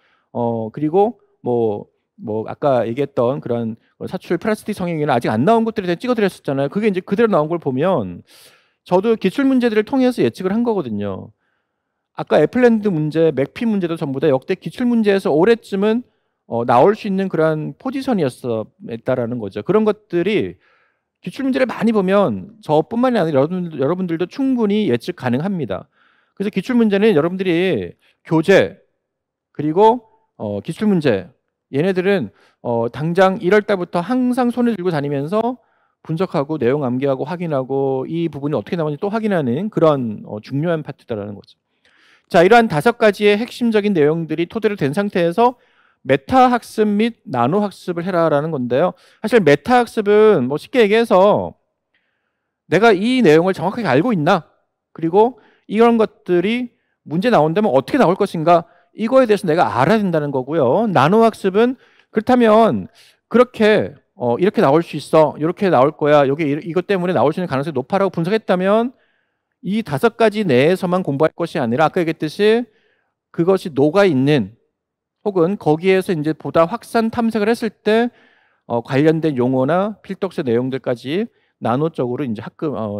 그리고 뭐 아까 얘기했던 그런 사출 플라스틱 성형에는 아직 안 나온 것들에 대해 찍어드렸었잖아요. 그게 이제 그대로 나온 걸 보면 저도 기출 문제들을 통해서 예측을 한 거거든요. 아까 애플랜드 문제, 맥피 문제도 전부 다 역대 기출 문제에서 올해쯤은 나올 수 있는 그런 포지션이었다라는 거죠. 그런 것들이 기출 문제를 많이 보면 저뿐만이 아니라 여러분들도 충분히 예측 가능합니다. 그래서 기출 문제는 여러분들이 교재 그리고 기출 문제 얘네들은 당장 1월 달부터 항상 손을 들고 다니면서 분석하고 내용 암기하고 확인하고 이 부분이 어떻게 나오는지 또 확인하는 그런 중요한 파트다라는 거죠. 자, 이러한 5가지의 핵심적인 내용들이 토대로 된 상태에서 메타 학습 및 나노 학습을 해라라는 건데요. 사실 메타 학습은 뭐 쉽게 얘기해서 내가 이 내용을 정확하게 알고 있나? 그리고 이런 것들이 문제 나온다면 어떻게 나올 것인가? 이거에 대해서 내가 알아야 된다는 거고요. 나노 학습은 그렇다면 그렇게 이렇게 나올 수 있어. 이렇게 나올 거야. 여기 이것 때문에 나올 수 있는 가능성이 높아라고 분석했다면 이 5가지 내에서만 공부할 것이 아니라 아까 얘기했듯이 그것이 녹아 있는 혹은 거기에서 이제 보다 확산 탐색을 했을 때 관련된 용어나 필독서 내용들까지 나노적으로 이제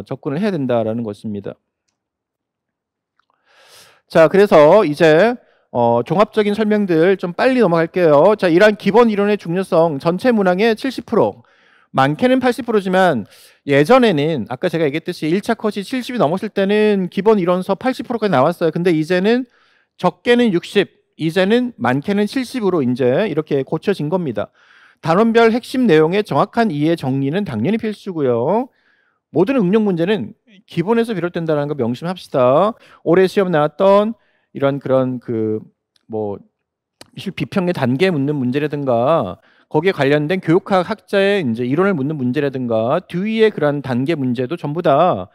접근을 해야 된다라는 것입니다. 자, 그래서 이제 종합적인 설명들 좀 빨리 넘어갈게요. 자, 이러한 기본 이론의 중요성 전체 문항의 70%, 많게는 80%지만 예전에는 아까 제가 얘기했듯이 1차 컷이 70이 넘었을 때는 기본 이론서 80%까지 나왔어요. 근데 이제는 적게는 60, 이제는 많게는 70으로 이제 이렇게 고쳐진 겁니다. 단원별 핵심 내용의 정확한 이해 정리는 당연히 필수고요. 모든 응용 문제는 기본에서 비롯된다는 거 명심합시다. 올해 시험 나왔던 이런 그런 뭐 비평의 단계 묻는 문제라든가 거기에 관련된 교육학 학자의 이제 이론을 묻는 문제라든가 뒤에 그런 단계 문제도 전부 다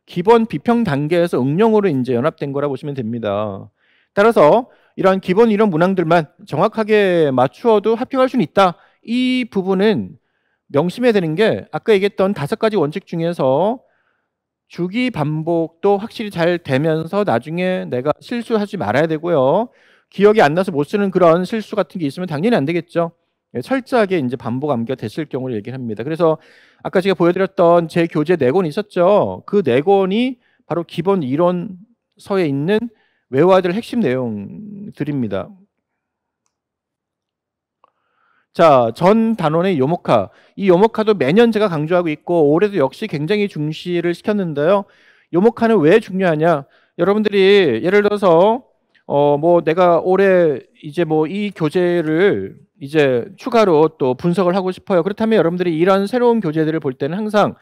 기본 비평 단계에서 응용으로 이제 연합된 거라 보시면 됩니다. 따라서 이러한 기본 이론 문항들만 정확하게 맞추어도 합격할 수는 있다. 이 부분은 명심해야 되는 게 아까 얘기했던 5가지 원칙 중에서 주기 반복도 확실히 잘 되면서 나중에 내가 실수하지 말아야 되고요. 기억이 안 나서 못 쓰는 그런 실수 같은 게 있으면 당연히 안 되겠죠. 철저하게 이제 반복 암기가 됐을 경우를 얘기합니다. 그래서 아까 제가 보여드렸던 제 교재 4권 있었죠. 그 4권이 바로 기본 이론서에 있는 외워야 될 핵심 내용들입니다. 자, 전 단원의 요모카. 이 요모카도 매년 제가 강조하고 있고 올해도 역시 굉장히 중시를 시켰는데요. 요모카는 왜 중요하냐? 여러분들이 예를 들어서 뭐 내가 올해 이제 뭐 이 교재를 이제 추가로 또 분석을 하고 싶어요. 그렇다면 여러분들이 이런 새로운 교재들을 볼 때는 항상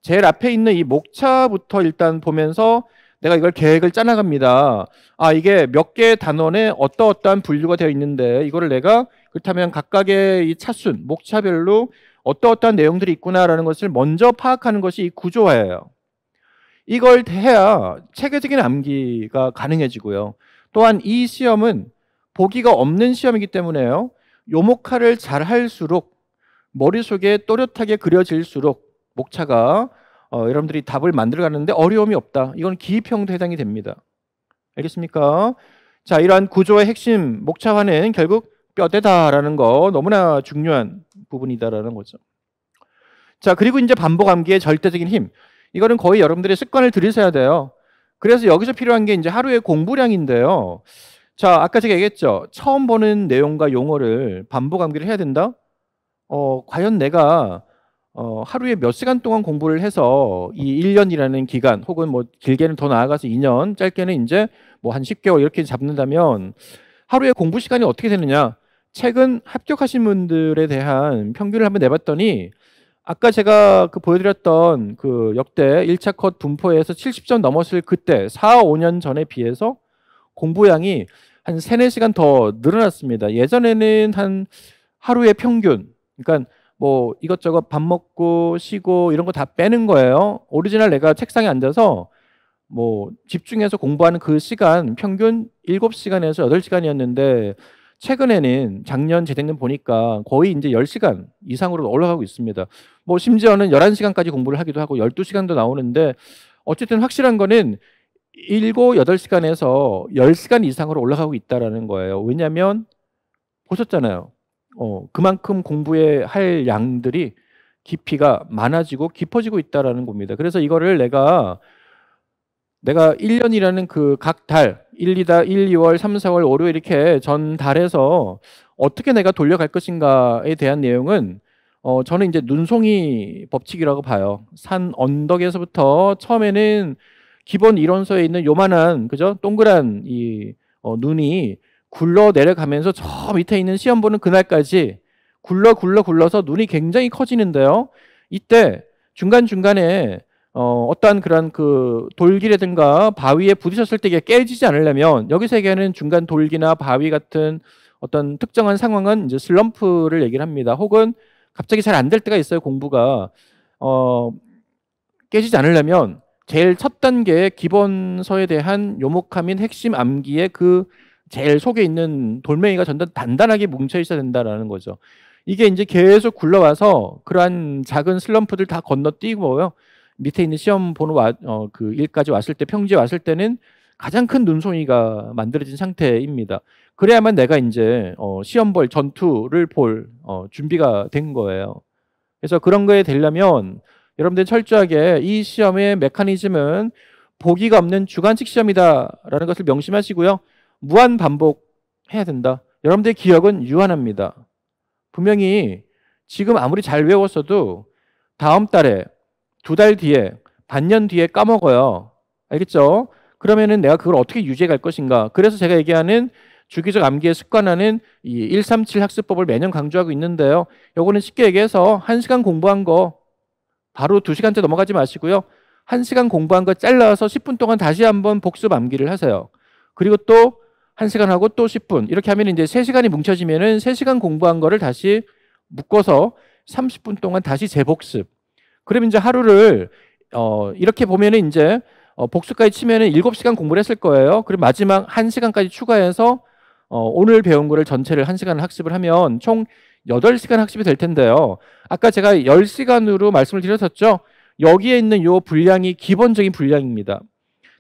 제일 앞에 있는 이 목차부터 일단 보면서 내가 이걸 계획을 짜나갑니다. 아, 이게 몇 개의 단원에 어떠한 분류가 되어 있는데 이거를 내가 그렇다면 각각의 이 차순, 목차별로 어떠한 내용들이 있구나라는 것을 먼저 파악하는 것이 이 구조화예요. 이걸 해야 체계적인 암기가 가능해지고요. 또한 이 시험은 보기가 없는 시험이기 때문에요. 요목화를 잘 할수록 머릿속에 또렷하게 그려질수록 목차가 여러분들이 답을 만들어가는데 어려움이 없다. 이건 기입형도 해당이 됩니다. 알겠습니까? 자, 이러한 구조의 핵심 목차화는 결국 뼈대다라는 거 너무나 중요한 부분이다라는 거죠. 자, 그리고 이제 반복 암기의 절대적인 힘. 이거는 거의 여러분들의 습관을 들이셔야 돼요. 그래서 여기서 필요한 게 이제 하루의 공부량인데요. 자, 아까 제가 얘기했죠. 처음 보는 내용과 용어를 반복 암기를 해야 된다. 과연 내가 하루에 몇 시간 동안 공부를 해서 이 1년이라는 기간 혹은 뭐 길게는 더 나아가서 2년, 짧게는 이제 뭐 한 10개월 이렇게 잡는다면 하루에 공부 시간이 어떻게 되느냐? 최근 합격하신 분들에 대한 평균을 한번 내봤더니 아까 제가 보여드렸던 역대 1차 컷 분포에서 70점 넘었을 그때 4, 5년 전에 비해서 공부량이 한 3, 4시간 더 늘어났습니다. 예전에는 한 하루에 평균, 그러니까 뭐 이것저것 밥 먹고 쉬고 이런 거 다 빼는 거예요. 오리지널 내가 책상에 앉아서 뭐 집중해서 공부하는 그 시간 평균 7시간에서 8시간이었는데 최근에는 작년 재작년 보니까 거의 이제 10시간 이상으로 올라가고 있습니다. 뭐 심지어는 11시간까지 공부를 하기도 하고 12시간도 나오는데 어쨌든 확실한 거는 7, 8시간에서 10시간 이상으로 올라가고 있다라는 거예요. 왜냐하면 보셨잖아요. 그만큼 공부에 할 양들이 깊이가 많아지고 깊어지고 있다라는 겁니다. 그래서 이거를 내가 1년이라는 각 달 1, 2월, 3, 4월, 5, 6 이렇게 전 달에서 어떻게 내가 돌려갈 것인가에 대한 내용은 저는 이제 눈송이 법칙이라고 봐요. 산 언덕에서부터 처음에는 기본 이론서에 있는 요만한 그죠? 동그란 이 눈이 굴러 내려가면서 저 밑에 있는 시험 보는 그날까지 굴러서 눈이 굉장히 커지는데요. 이때 중간중간에 어떠한 그런 돌기라든가 바위에 부딪혔을 때 이게 깨지지 않으려면 여기서 얘기하는 중간 돌기나 바위 같은 어떤 특정한 상황은 이제 슬럼프를 얘기를 합니다. 혹은 갑자기 잘 안 될 때가 있어요. 공부가 깨지지 않으려면 제일 첫 단계의 기본서에 대한 요목함인 핵심 암기의 제일 속에 있는 돌멩이가 전부 다 단단하게 뭉쳐 있어야 된다라는 거죠. 이게 이제 계속 굴러와서 그러한 작은 슬럼프들 다 건너뛰고요. 밑에 있는 시험 보는 그 일까지 왔을 때, 평지에 왔을 때는 가장 큰 눈송이가 만들어진 상태입니다. 그래야만 내가 이제 시험 볼 전투를 볼 준비가 된 거예요. 그래서 그런 거에 되려면 여러분들 철저하게 이 시험의 메커니즘은 보기가 없는 주관식 시험이다라는 것을 명심하시고요. 무한 반복해야 된다. 여러분들의 기억은 유한합니다. 분명히 지금 아무리 잘 외웠어도 다음 달에, 2달 뒤에, 반년 뒤에 까먹어요. 알겠죠? 그러면은 내가 그걸 어떻게 유지해 갈 것인가. 그래서 제가 얘기하는 주기적 암기의 습관화는 이 137 학습법을 매년 강조하고 있는데요. 요거는 쉽게 얘기해서 1시간 공부한 거 바로 2시간째 넘어가지 마시고요. 1시간 공부한 거 잘라서 10분 동안 다시 한번 복습 암기를 하세요. 그리고 또 1시간 하고 또 10분. 이렇게 하면 이제 3시간이 뭉쳐지면은 3시간 공부한 거를 다시 묶어서 30분 동안 다시 재복습. 그러면 이제 하루를 이렇게 보면은 이제 복습까지 치면은 7시간 공부를 했을 거예요. 그리고 마지막 1시간까지 추가해서 오늘 배운 거를 전체를 1시간 학습을 하면 총 8시간 학습이 될 텐데요. 아까 제가 10시간으로 말씀을 드렸었죠. 여기에 있는 요 분량이 기본적인 분량입니다.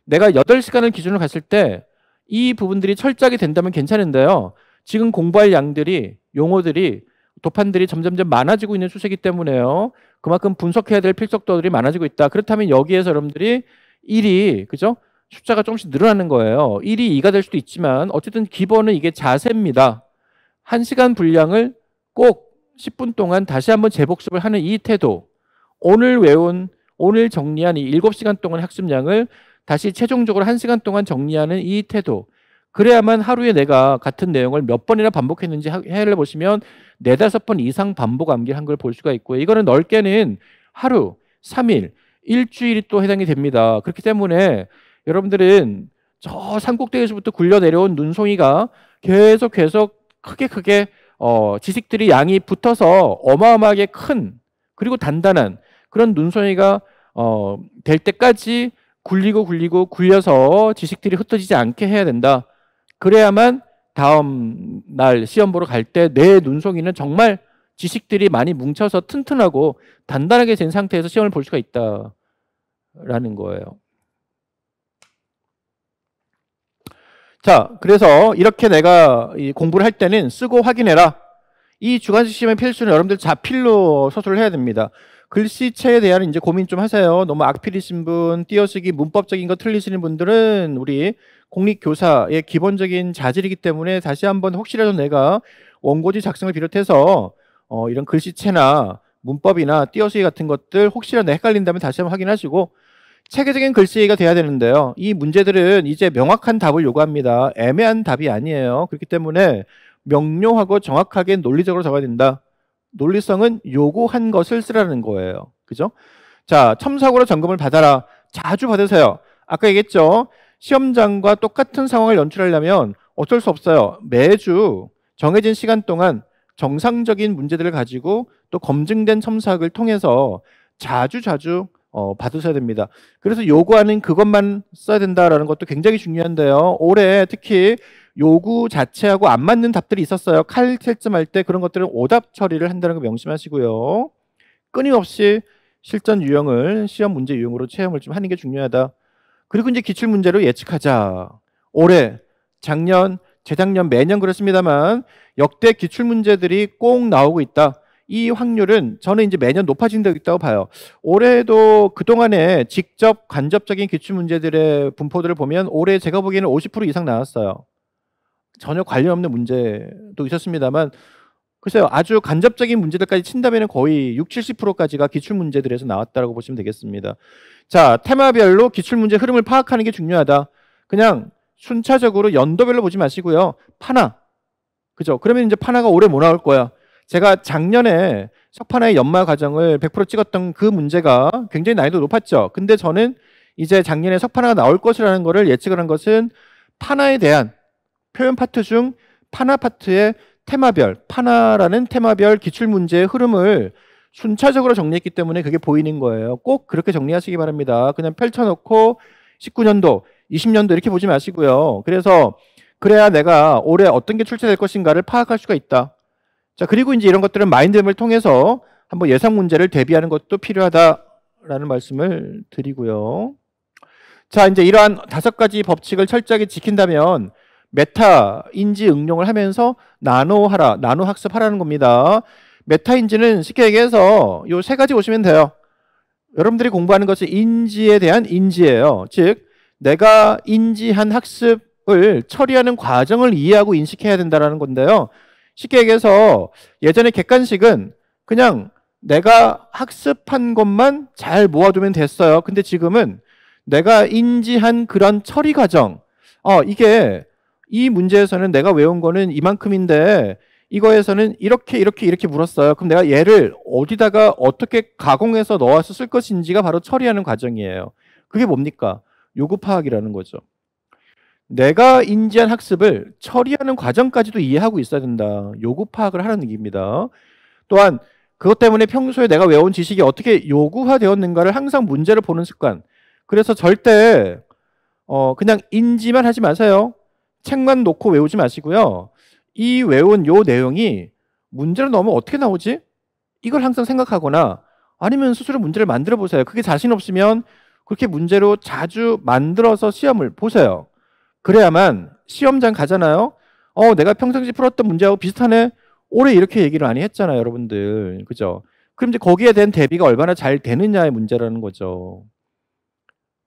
내가 8시간을 기준으로 갔을 때 이 부분들이 철저하게 된다면 괜찮은데요. 지금 공부할 양들이, 용어들이, 도판들이 점점점 많아지고 있는 추세이기 때문에요. 그만큼 분석해야 될 필석도들이 많아지고 있다. 그렇다면 여기에서 여러분들이 1이, 그죠? 숫자가 조금씩 늘어나는 거예요. 1이 2가 될 수도 있지만 어쨌든 기본은 이게 자세입니다. 1시간 분량을 꼭 10분 동안 다시 한번 재복습을 하는 이 태도, 오늘 외운, 오늘 정리한 이 7시간 동안 학습량을 다시 최종적으로 1시간 동안 정리하는 이 태도, 그래야만 하루에 내가 같은 내용을 몇 번이나 반복했는지 해를 보시면 4-5번 이상 반복 암기를 한 걸 볼 수가 있고요. 이거는 넓게는 하루, 3일, 일주일이 또 해당이 됩니다. 그렇기 때문에 여러분들은 저 산꼭대기에서부터 굴려 내려온 눈송이가 계속 크게 지식들이 양이 붙어서 어마어마하게 큰, 그리고 단단한 그런 눈송이가 될 때까지 굴려서 지식들이 흩어지지 않게 해야 된다. 그래야만 다음 날 시험 보러 갈 때 내 눈송이는 정말 지식들이 많이 뭉쳐서 튼튼하고 단단하게 된 상태에서 시험을 볼 수가 있다라는 거예요. 자, 그래서 이렇게 내가 공부를 할 때는 쓰고 확인해라. 이 주관식 시험의 필수는 여러분들 자필로 서술을 해야 됩니다. 글씨체에 대한 이제 고민 좀 하세요. 너무 악필이신 분, 띄어쓰기 문법적인 거 틀리시는 분들은 우리 공립교사의 기본적인 자질이기 때문에 다시 한번 혹시라도 내가 원고지 작성을 비롯해서 이런 글씨체나 문법이나 띄어쓰기 같은 것들 혹시라도 헷갈린다면 다시 한번 확인하시고, 체계적인 글씨가 돼야 되는데요. 이 문제들은 이제 명확한 답을 요구합니다. 애매한 답이 아니에요. 그렇기 때문에 명료하고 정확하게 논리적으로 적어야 된다. 논리성은 요구한 것을 쓰라는 거예요. 그죠? 자, 첨삭으로 점검을 받아라. 자주 받으세요. 아까 얘기했죠? 시험장과 똑같은 상황을 연출하려면 어쩔 수 없어요. 매주 정해진 시간 동안 정상적인 문제들을 가지고 또 검증된 첨삭을 통해서 자주 받으셔야 됩니다. 그래서 요구하는 그것만 써야 된다라는 것도 굉장히 중요한데요. 올해 특히 요구 자체하고 안 맞는 답들이 있었어요. 칼 채점할 때 그런 것들은 오답 처리를 한다는 거 명심하시고요. 끊임없이 실전 유형을 시험 문제 유형으로 체험을 좀 하는 게 중요하다. 그리고 이제 기출 문제로 예측하자. 올해, 작년, 재작년 매년 그렇습니다만 역대 기출 문제들이 꼭 나오고 있다. 이 확률은 저는 이제 매년 높아진다고 있다고 봐요. 올해도 그동안에 직접 간접적인 기출 문제들의 분포들을 보면 올해 제가 보기에는 50% 이상 나왔어요. 전혀 관련 없는 문제도 있었습니다만 글쎄요, 아주 간접적인 문제들까지 친다면 거의 60-70%까지가 기출 문제들에서 나왔다고 보시면 되겠습니다. 자, 테마별로 기출 문제 흐름을 파악하는 게 중요하다. 그냥 순차적으로 연도별로 보지 마시고요. 파나, 그죠? 그러면 이제 파나가 올해 뭐 나올 거야? 제가 작년에 석파나의 연마 과정을 100% 찍었던 그 문제가 굉장히 난이도 높았죠. 근데 저는 이제 작년에 석파나가 나올 것이라는 거를 예측을 한 것은 파나에 대한 표현 파트 중 파나 파트의 테마별, 파나라는 테마별 기출문제의 흐름을 순차적으로 정리했기 때문에 그게 보이는 거예요. 꼭 그렇게 정리하시기 바랍니다. 그냥 펼쳐놓고 19년도, 20년도 이렇게 보지 마시고요. 그래서 그래야 내가 올해 어떤 게 출제될 것인가를 파악할 수가 있다. 자, 그리고 이제 이런 것들은 마인드맵을 통해서 한번 예상 문제를 대비하는 것도 필요하다라는 말씀을 드리고요. 자, 이제 이러한 5가지 법칙을 철저하게 지킨다면 메타인지 응용을 하면서 나노하라, 나노학습하라는 겁니다. 메타인지는 쉽게 얘기해서 요 3가지 보시면 돼요. 여러분들이 공부하는 것은 인지에 대한 인지예요. 즉, 내가 인지한 학습을 처리하는 과정을 이해하고 인식해야 된다는 건데요. 쉽게 얘기해서 예전에 객관식은 그냥 내가 학습한 것만 잘 모아두면 됐어요. 근데 지금은 내가 인지한 그런 처리 과정, 이게 이 문제에서는 내가 외운 거는 이만큼인데 이거에서는 이렇게 물었어요. 그럼 내가 얘를 어디다가 어떻게 가공해서 넣어서 쓸 것인지가 바로 처리하는 과정이에요. 그게 뭡니까? 요구 파악이라는 거죠. 내가 인지한 학습을 처리하는 과정까지도 이해하고 있어야 된다. 요구 파악을 하는 얘기입니다. 또한 그것 때문에 평소에 내가 외운 지식이 어떻게 요구화되었는가를 항상 문제를 보는 습관. 그래서 절대 그냥 인지만 하지 마세요. 책만 놓고 외우지 마시고요. 이 외운 요 내용이 문제로 넣으면 어떻게 나오지? 이걸 항상 생각하거나 아니면 스스로 문제를 만들어 보세요. 그게 자신 없으면 그렇게 문제로 자주 만들어서 시험을 보세요. 그래야만 시험장 가잖아요. 내가 평상시 풀었던 문제하고 비슷하네. 올해 이렇게 얘기를 많이 했잖아요, 여러분들. 그죠? 그럼 이제 거기에 대한 대비가 얼마나 잘 되느냐의 문제라는 거죠.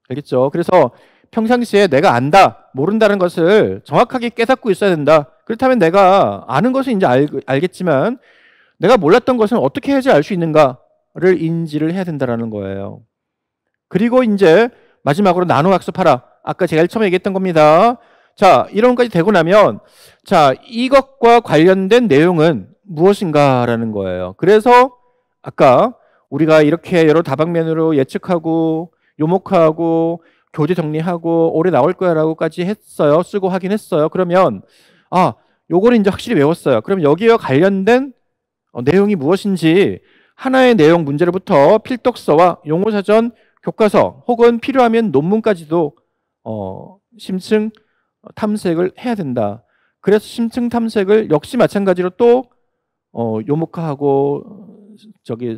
알겠죠? 그래서 평상시에 내가 안다, 모른다는 것을 정확하게 깨닫고 있어야 된다. 그렇다면 내가 아는 것은 이제 알겠지만 내가 몰랐던 것은 어떻게 해야지 알 수 있는가를 인지를 해야 된다는 거예요. 그리고 이제 마지막으로 나눠 학습하라. 아까 제가 처음에 얘기했던 겁니다. 자, 이런 것까지 되고 나면 자, 이것과 관련된 내용은 무엇인가라는 거예요. 그래서 아까 우리가 이렇게 여러 다방면으로 예측하고 요목하고 교재 정리하고 올해 나올 거야라고까지 했어요. 쓰고 확인했어요. 그러면 요거를 이제 확실히 외웠어요. 그럼 여기와 관련된 내용이 무엇인지 하나의 내용 문제로부터 필독서와 용어사전, 교과서 혹은 필요하면 논문까지도 심층 탐색을 해야 된다. 그래서 심층 탐색을 역시 마찬가지로 또 요목하고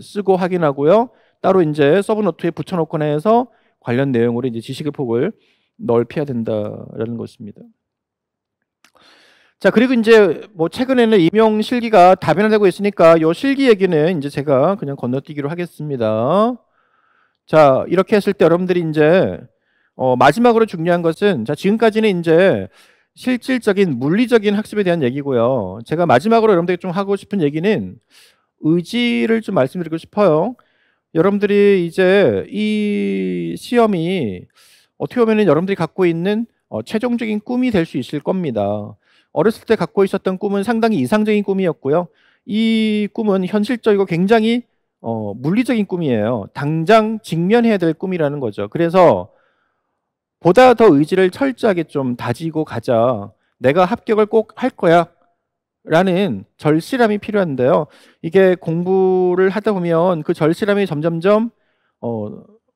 쓰고 확인하고요. 따로 이제 서브노트에 붙여놓거나 해서 관련 내용으로 이제 지식의 폭을 넓혀야 된다라는 것입니다. 자, 그리고 이제 뭐 최근에는 임용 실기가 다변화되고 있으니까 요 실기 얘기는 이제 제가 그냥 건너뛰기로 하겠습니다. 자, 이렇게 했을 때 여러분들이 이제 마지막으로 중요한 것은 자, 지금까지는 이제 실질적인 물리적인 학습에 대한 얘기고요. 제가 마지막으로 여러분들에게 좀 하고 싶은 얘기는 의지를 좀 말씀드리고 싶어요. 여러분들이 이제 이 시험이 어떻게 보면 여러분들이 갖고 있는 최종적인 꿈이 될 수 있을 겁니다. 어렸을 때 갖고 있었던 꿈은 상당히 이상적인 꿈이었고요. 이 꿈은 현실적이고 굉장히 물리적인 꿈이에요. 당장 직면해야 될 꿈이라는 거죠. 그래서 보다 더 의지를 철저하게 좀 다지고 가자. 내가 합격을 꼭 할 거야. 라는 절실함이 필요한데요. 이게 공부를 하다 보면 그 절실함이 점점점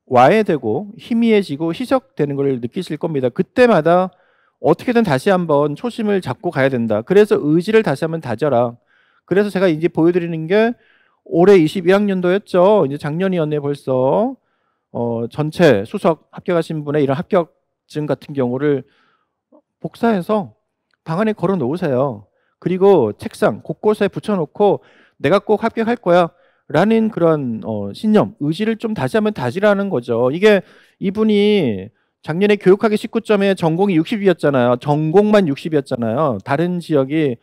와해되고 희미해지고 희석되는 걸 느끼실 겁니다. 그때마다 어떻게든 다시 한번 초심을 잡고 가야 된다. 그래서 의지를 다시 한번 다져라. 그래서 제가 이제 보여드리는 게 올해 21학년도였죠. 이제 작년이었네 벌써. 전체 수석 합격하신 분의 이런 합격증 같은 경우를 복사해서 방 안에 걸어 놓으세요. 그리고 책상 곳곳에 붙여놓고 내가 꼭 합격할 거야 라는 그런 신념, 의지를 좀 다시 한번 다지라는 거죠. 이게 이분이 작년에 교육학위 19점에 전공이 60이었잖아요. 전공만 60이었잖아요. 다른 지역이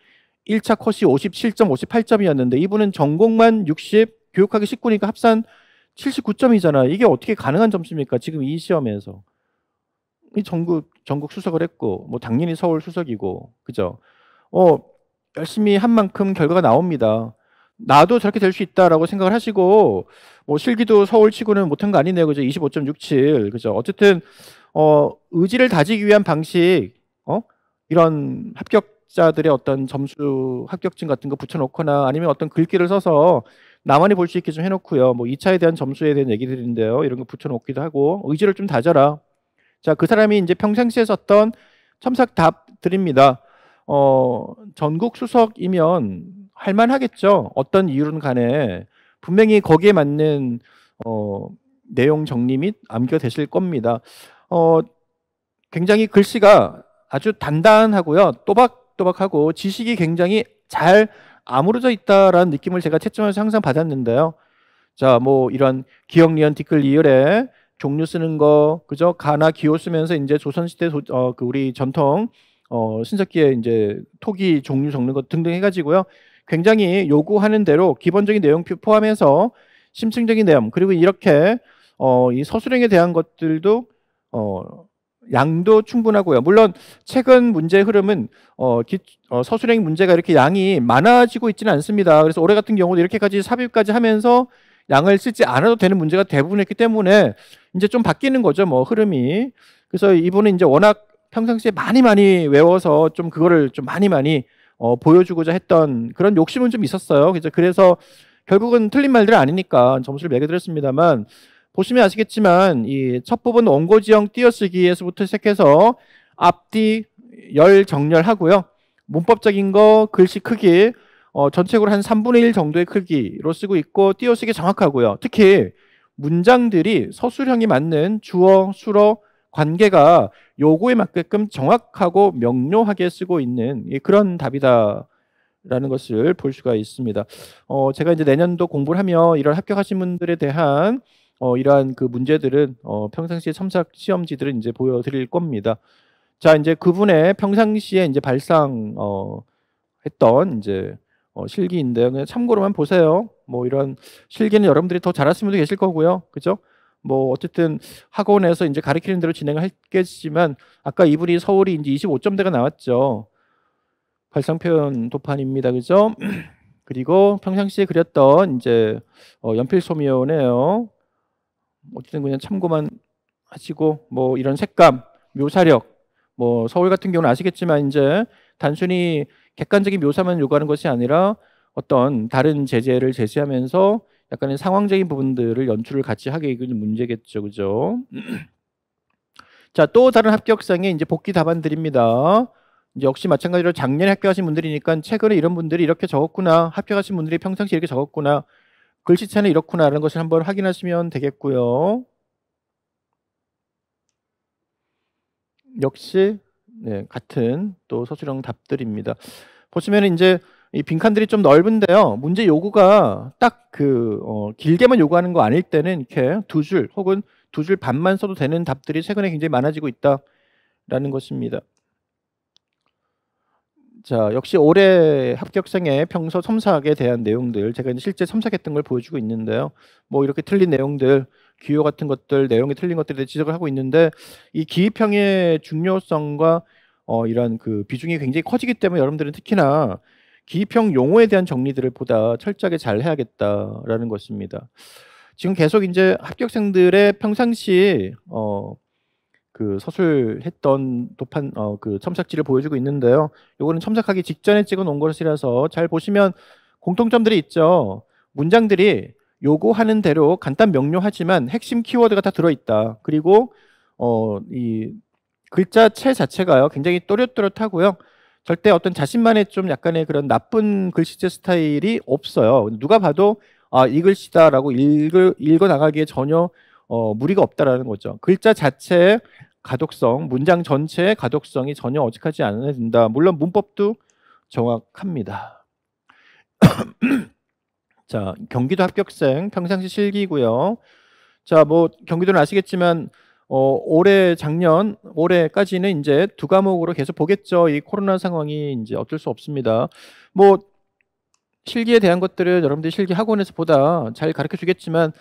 1차 컷이 57점, 58점이었는데 이분은 전공만 60, 교육학위 19니까 합산 79점이잖아요. 이게 어떻게 가능한 점수입니까? 지금 이 시험에서. 이 전국 수석을 했고 뭐 당연히 서울 수석이고 그죠? 열심히 한 만큼 결과가 나옵니다. 나도 저렇게 될 수 있다라고 생각을 하시고 뭐 실기도 서울 치고는 못한 거 아니네요. 그죠? 25.67. 그죠? 어쨌든 의지를 다지기 위한 방식 이런 합격자들의 어떤 점수 합격증 같은 거 붙여놓거나 아니면 어떤 글귀를 써서 나만이 볼 수 있게 좀 해놓고요. 뭐 2차에 대한 점수에 대한 얘기들인데요. 이런 거 붙여놓기도 하고 의지를 좀 다져라. 자, 그 사람이 이제 평상시에 썼던 첨삭 답 드립니다. 전국 수석이면 할만하겠죠. 어떤 이유든 간에 분명히 거기에 맞는 내용 정리 및 암기가 되실 겁니다. 굉장히 글씨가 아주 단단하고요. 또박또박하고 지식이 굉장히 잘 아무러져 있다라는 느낌을 제가 채점에서 항상 받았는데요. 자, 뭐 이런 기역, 리을, 디귿, 리을에 종류 쓰는 거, 그죠? 가나 기호 쓰면서 이제 조선시대 그 우리 전통 신석기에 이제 토기 종류 적는 것 등등 해가지고요. 굉장히 요구하는 대로 기본적인 내용표 포함해서 심층적인 내용, 그리고 이렇게 이 서술형에 대한 것들도 양도 충분하고요. 물론 최근 문제 흐름은 서술형 문제가 이렇게 양이 많아지고 있지는 않습니다. 그래서 올해 같은 경우도 이렇게까지 삽입까지 하면서 양을 쓰지 않아도 되는 문제가 대부분이기 때문에 이제 좀 바뀌는 거죠, 뭐 흐름이. 그래서 이분은 이제 워낙 평상시에 많이 외워서 좀 그거를 좀 많이 보여주고자 했던 그런 욕심은 좀 있었어요. 그래서 결국은 틀린 말들이 아니니까 점수를 매겨드렸습니다만, 보시면 아시겠지만 이 첫 부분 원고지형 띄어쓰기에서부터 시작해서 앞뒤 열 정렬하고요. 문법적인 거 글씨 크기 전체적으로 한 3분의 1 정도의 크기로 쓰고 있고, 띄어쓰기 정확하고요. 특히 문장들이 서술형이 맞는 주어, 수어, 관계가 요구에 맞게끔 정확하고 명료하게 쓰고 있는 그런 답이다라는 것을 볼 수가 있습니다. 제가 이제 내년도 공부를 하며 이런 합격하신 분들에 대한 이러한 그 문제들은 평상시에 첨삭 시험지들을 이제 보여드릴 겁니다. 자, 이제 그분의 평상시에 이제 했던 이제 실기인데요. 그냥 참고로만 보세요. 뭐 이런 실기는 여러분들이 더 잘하시는 분도 계실 거고요. 그죠? 뭐 어쨌든 학원에서 이제 가르치는 대로 진행을 했겠지만, 아까 이분이 서울이 이제 25점대가 나왔죠. 발상표현 도판입니다. 그죠? 그리고 평상시에 그렸던 이제 연필 소묘네요. 어쨌든 그냥 참고만 하시고, 뭐 이런 색감, 묘사력, 뭐 서울 같은 경우는 아시겠지만 이제 단순히 객관적인 묘사만 요구하는 것이 아니라 어떤 다른 제재를 제시하면서 약간의 상황적인 부분들을 연출을 같이 하게 이끄는 문제겠죠, 그죠? 자, 또 다른 합격상에 이제 복귀 답안들입니다. 이제 역시 마찬가지로 작년에 합격하신 분들이니까 최근에 이런 분들이 이렇게 적었구나, 합격하신 분들이 평상시에 이렇게 적었구나, 글씨체는 이렇구나라는 것을 한번 확인하시면 되겠고요. 역시 네, 같은 또 서술형 답들입니다. 보시면 이제 이 빈칸들이 좀 넓은데요. 문제 요구가 딱 길게만 요구하는 거 아닐 때는 이렇게 2줄 혹은 2줄 반만 써도 되는 답들이 최근에 굉장히 많아지고 있다라는 것입니다. 자, 역시 올해 합격생의 평소 첨삭에 대한 내용들, 제가 이제 실제 첨삭했던 걸 보여주고 있는데요. 뭐 이렇게 틀린 내용들, 기호 같은 것들, 내용이 틀린 것들에 대해 지적을 하고 있는데, 이 기입형의 중요성과 이런 그 비중이 굉장히 커지기 때문에 여러분들은 특히나 기입형 용어에 대한 정리들을 보다 철저하게 잘 해야겠다라는 것입니다. 지금 계속 이제 합격생들의 평상시 그 서술했던 도판 그 첨삭지를 보여주고 있는데요. 요거는 첨삭하기 직전에 찍어 놓은 것이라서 잘 보시면 공통점들이 있죠. 문장들이 요구하는 대로 간단 명료하지만 핵심 키워드가 다 들어있다. 그리고 이 글자체 자체가요 굉장히 또렷또렷하고요. 절대 어떤 자신만의 좀 약간의 그런 나쁜 글씨체 스타일이 없어요. 누가 봐도 이 글씨다라고 읽어 나가기에 전혀 무리가 없다라는 거죠. 글자 자체의 가독성, 문장 전체의 가독성이 전혀 어색하지 않아야 된다. 물론 문법도 정확합니다. 자, 경기도 합격생 평상시 실기고요. 자, 뭐 경기도는 아시겠지만 작년, 올해까지는 이제 2과목으로 계속 보겠죠. 이 코로나 상황이 이제 어쩔 수 없습니다. 뭐 실기에 대한 것들은 여러분들이 실기 학원에서 보다 잘 가르쳐 주겠지만,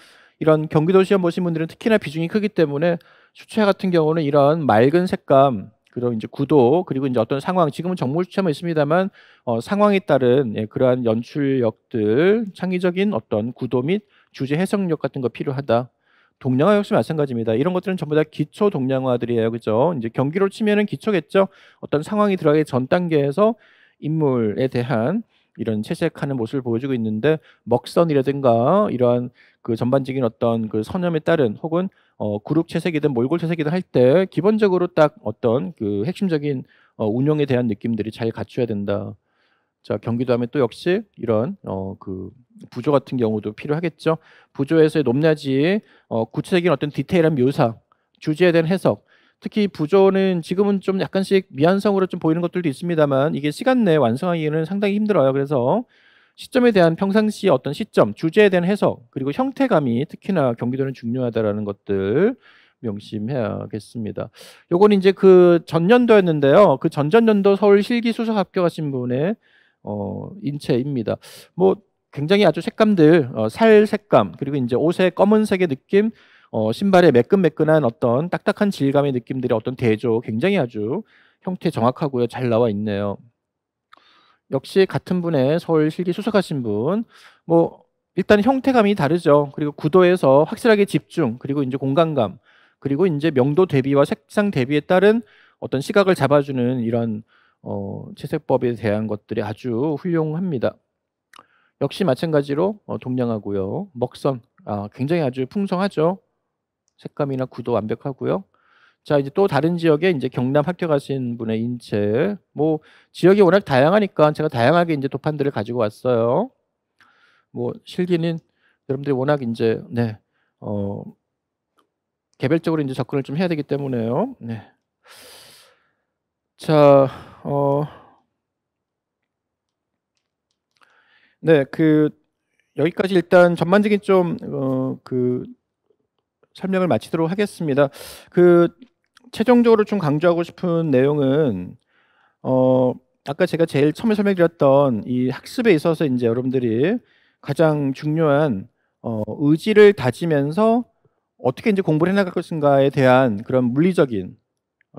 이런 경기도 시험 보신 분들은 특히나 비중이 크기 때문에 수채 같은 경우는 이런 맑은 색감, 그리고 이제 구도, 그리고 이제 어떤 상황, 지금은 정물 수채만 있습니다만 상황에 따른 그러한 연출력들, 창의적인 어떤 구도 및 주제 해석력 같은 거 필요하다. 동량화 역시 마찬가지입니다. 이런 것들은 전부 다 기초 동량화들이에요, 그죠? 이제 경기로 치면은 기초겠죠. 어떤 상황이 들어가기 전 단계에서 인물에 대한 이런 채색하는 모습을 보여주고 있는데, 먹선이라든가 이러한 그 전반적인 어떤 그 선염에 따른 혹은 그룹 채색이든 몰골 채색이든 할 때 기본적으로 딱 어떤 그 핵심적인 운용에 대한 느낌들이 잘 갖춰야 된다. 자, 경기도 하면 또 역시 이런 그 부조 같은 경우도 필요하겠죠. 부조에서의 높낮이, 구체적인 어떤 디테일한 묘사, 주제에 대한 해석. 특히 부조는 지금은 좀 약간씩 미완성으로 좀 보이는 것들도 있습니다만 이게 시간 내에 완성하기는 상당히 힘들어요. 그래서 시점에 대한 평상시 어떤 시점, 주제에 대한 해석, 그리고 형태감이 특히나 경기도는 중요하다라는 것들 명심해야겠습니다. 요건 이제 그 전년도였는데요. 그 전전년도 서울 실기 수석 합격하신 분의 인체입니다. 뭐 굉장히 아주 색감들, 살 색감, 그리고 이제 옷의 검은색의 느낌, 신발의 매끈매끈한 어떤 딱딱한 질감의 느낌들의 어떤 대조, 굉장히 아주 형태 정확하고요. 잘 나와 있네요. 역시 같은 분의 서울 실기 수석하신 분, 뭐 일단 형태감이 다르죠. 그리고 구도에서 확실하게 집중, 그리고 이제 공간감, 그리고 이제 명도 대비와 색상 대비에 따른 어떤 시각을 잡아주는 이런 채색법에 대한 것들이 아주 훌륭합니다. 역시 마찬가지로 동량하고요. 먹선, 굉장히 아주 풍성하죠. 색감이나 구도 완벽하고요. 자, 이제 또 다른 지역에 이제 경남 합격하신 분의 인체, 뭐 지역이 워낙 다양하니까 제가 다양하게 이제 도판들을 가지고 왔어요. 뭐 실기는 여러분들이 워낙 이제 개별적으로 이제 접근을 좀 해야 되기 때문에요. 네. 자, 네, 그 여기까지 일단 전반적인 좀 그 설명을 마치도록 하겠습니다. 그 최종적으로 좀 강조하고 싶은 내용은 아까 제가 제일 처음에 설명드렸던 이 학습에 있어서 이제 여러분들이 가장 중요한 의지를 다지면서 어떻게 이제 공부를 해나갈 것인가에 대한 그런 물리적인,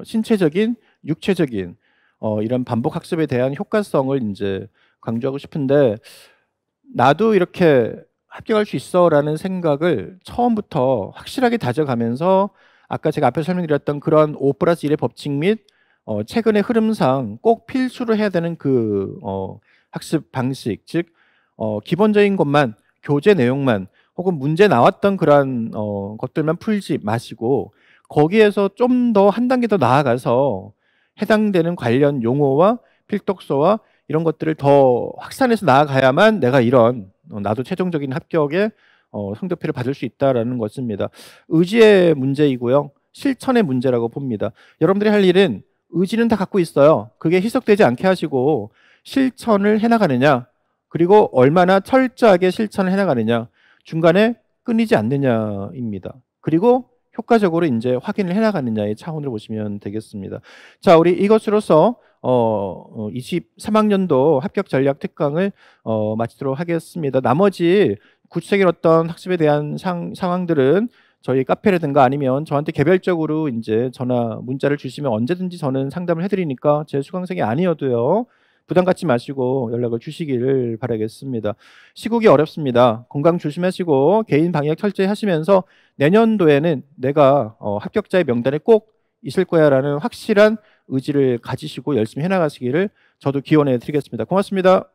신체적인, 육체적인 이런 반복 학습에 대한 효과성을 이제 강조하고 싶은데, 나도 이렇게 합격할 수 있어라는 생각을 처음부터 확실하게 다져가면서 아까 제가 앞에 설명드렸던 그런 5+1의 법칙 및 최근의 흐름상 꼭 필수로 해야 되는 그 학습 방식, 즉 기본적인 것만, 교재 내용만 혹은 문제 나왔던 그런 것들만 풀지 마시고 거기에서 좀 더 한 단계 더 나아가서 해당되는 관련 용어와 필독서와 이런 것들을 더 확산해서 나아가야만 내가 이런 나도 최종적인 합격에 성적표를 받을 수 있다라는 것입니다. 의지의 문제이고요. 실천의 문제라고 봅니다. 여러분들이 할 일은 의지는 다 갖고 있어요. 그게 희석되지 않게 하시고 실천을 해나가느냐, 그리고 얼마나 철저하게 실천을 해나가느냐, 중간에 끊이지 않느냐입니다. 그리고 효과적으로 이제 확인을 해나가느냐의 차원으로 보시면 되겠습니다. 자, 우리 이것으로서 23학년도 합격 전략 특강을 마치도록 하겠습니다. 나머지 구체적인 어떤 학습에 대한 상황들은 저희 카페라든가 아니면 저한테 개별적으로 이제 전화 문자를 주시면 언제든지 저는 상담을 해드리니까 제 수강생이 아니어도요, 부담 갖지 마시고 연락을 주시기를 바라겠습니다. 시국이 어렵습니다. 건강 조심하시고 개인 방역 철저히 하시면서 내년도에는 내가 합격자의 명단에 꼭 있을 거야라는 확실한 의지를 가지시고 열심히 해나가시기를 저도 기원해 드리겠습니다. 고맙습니다.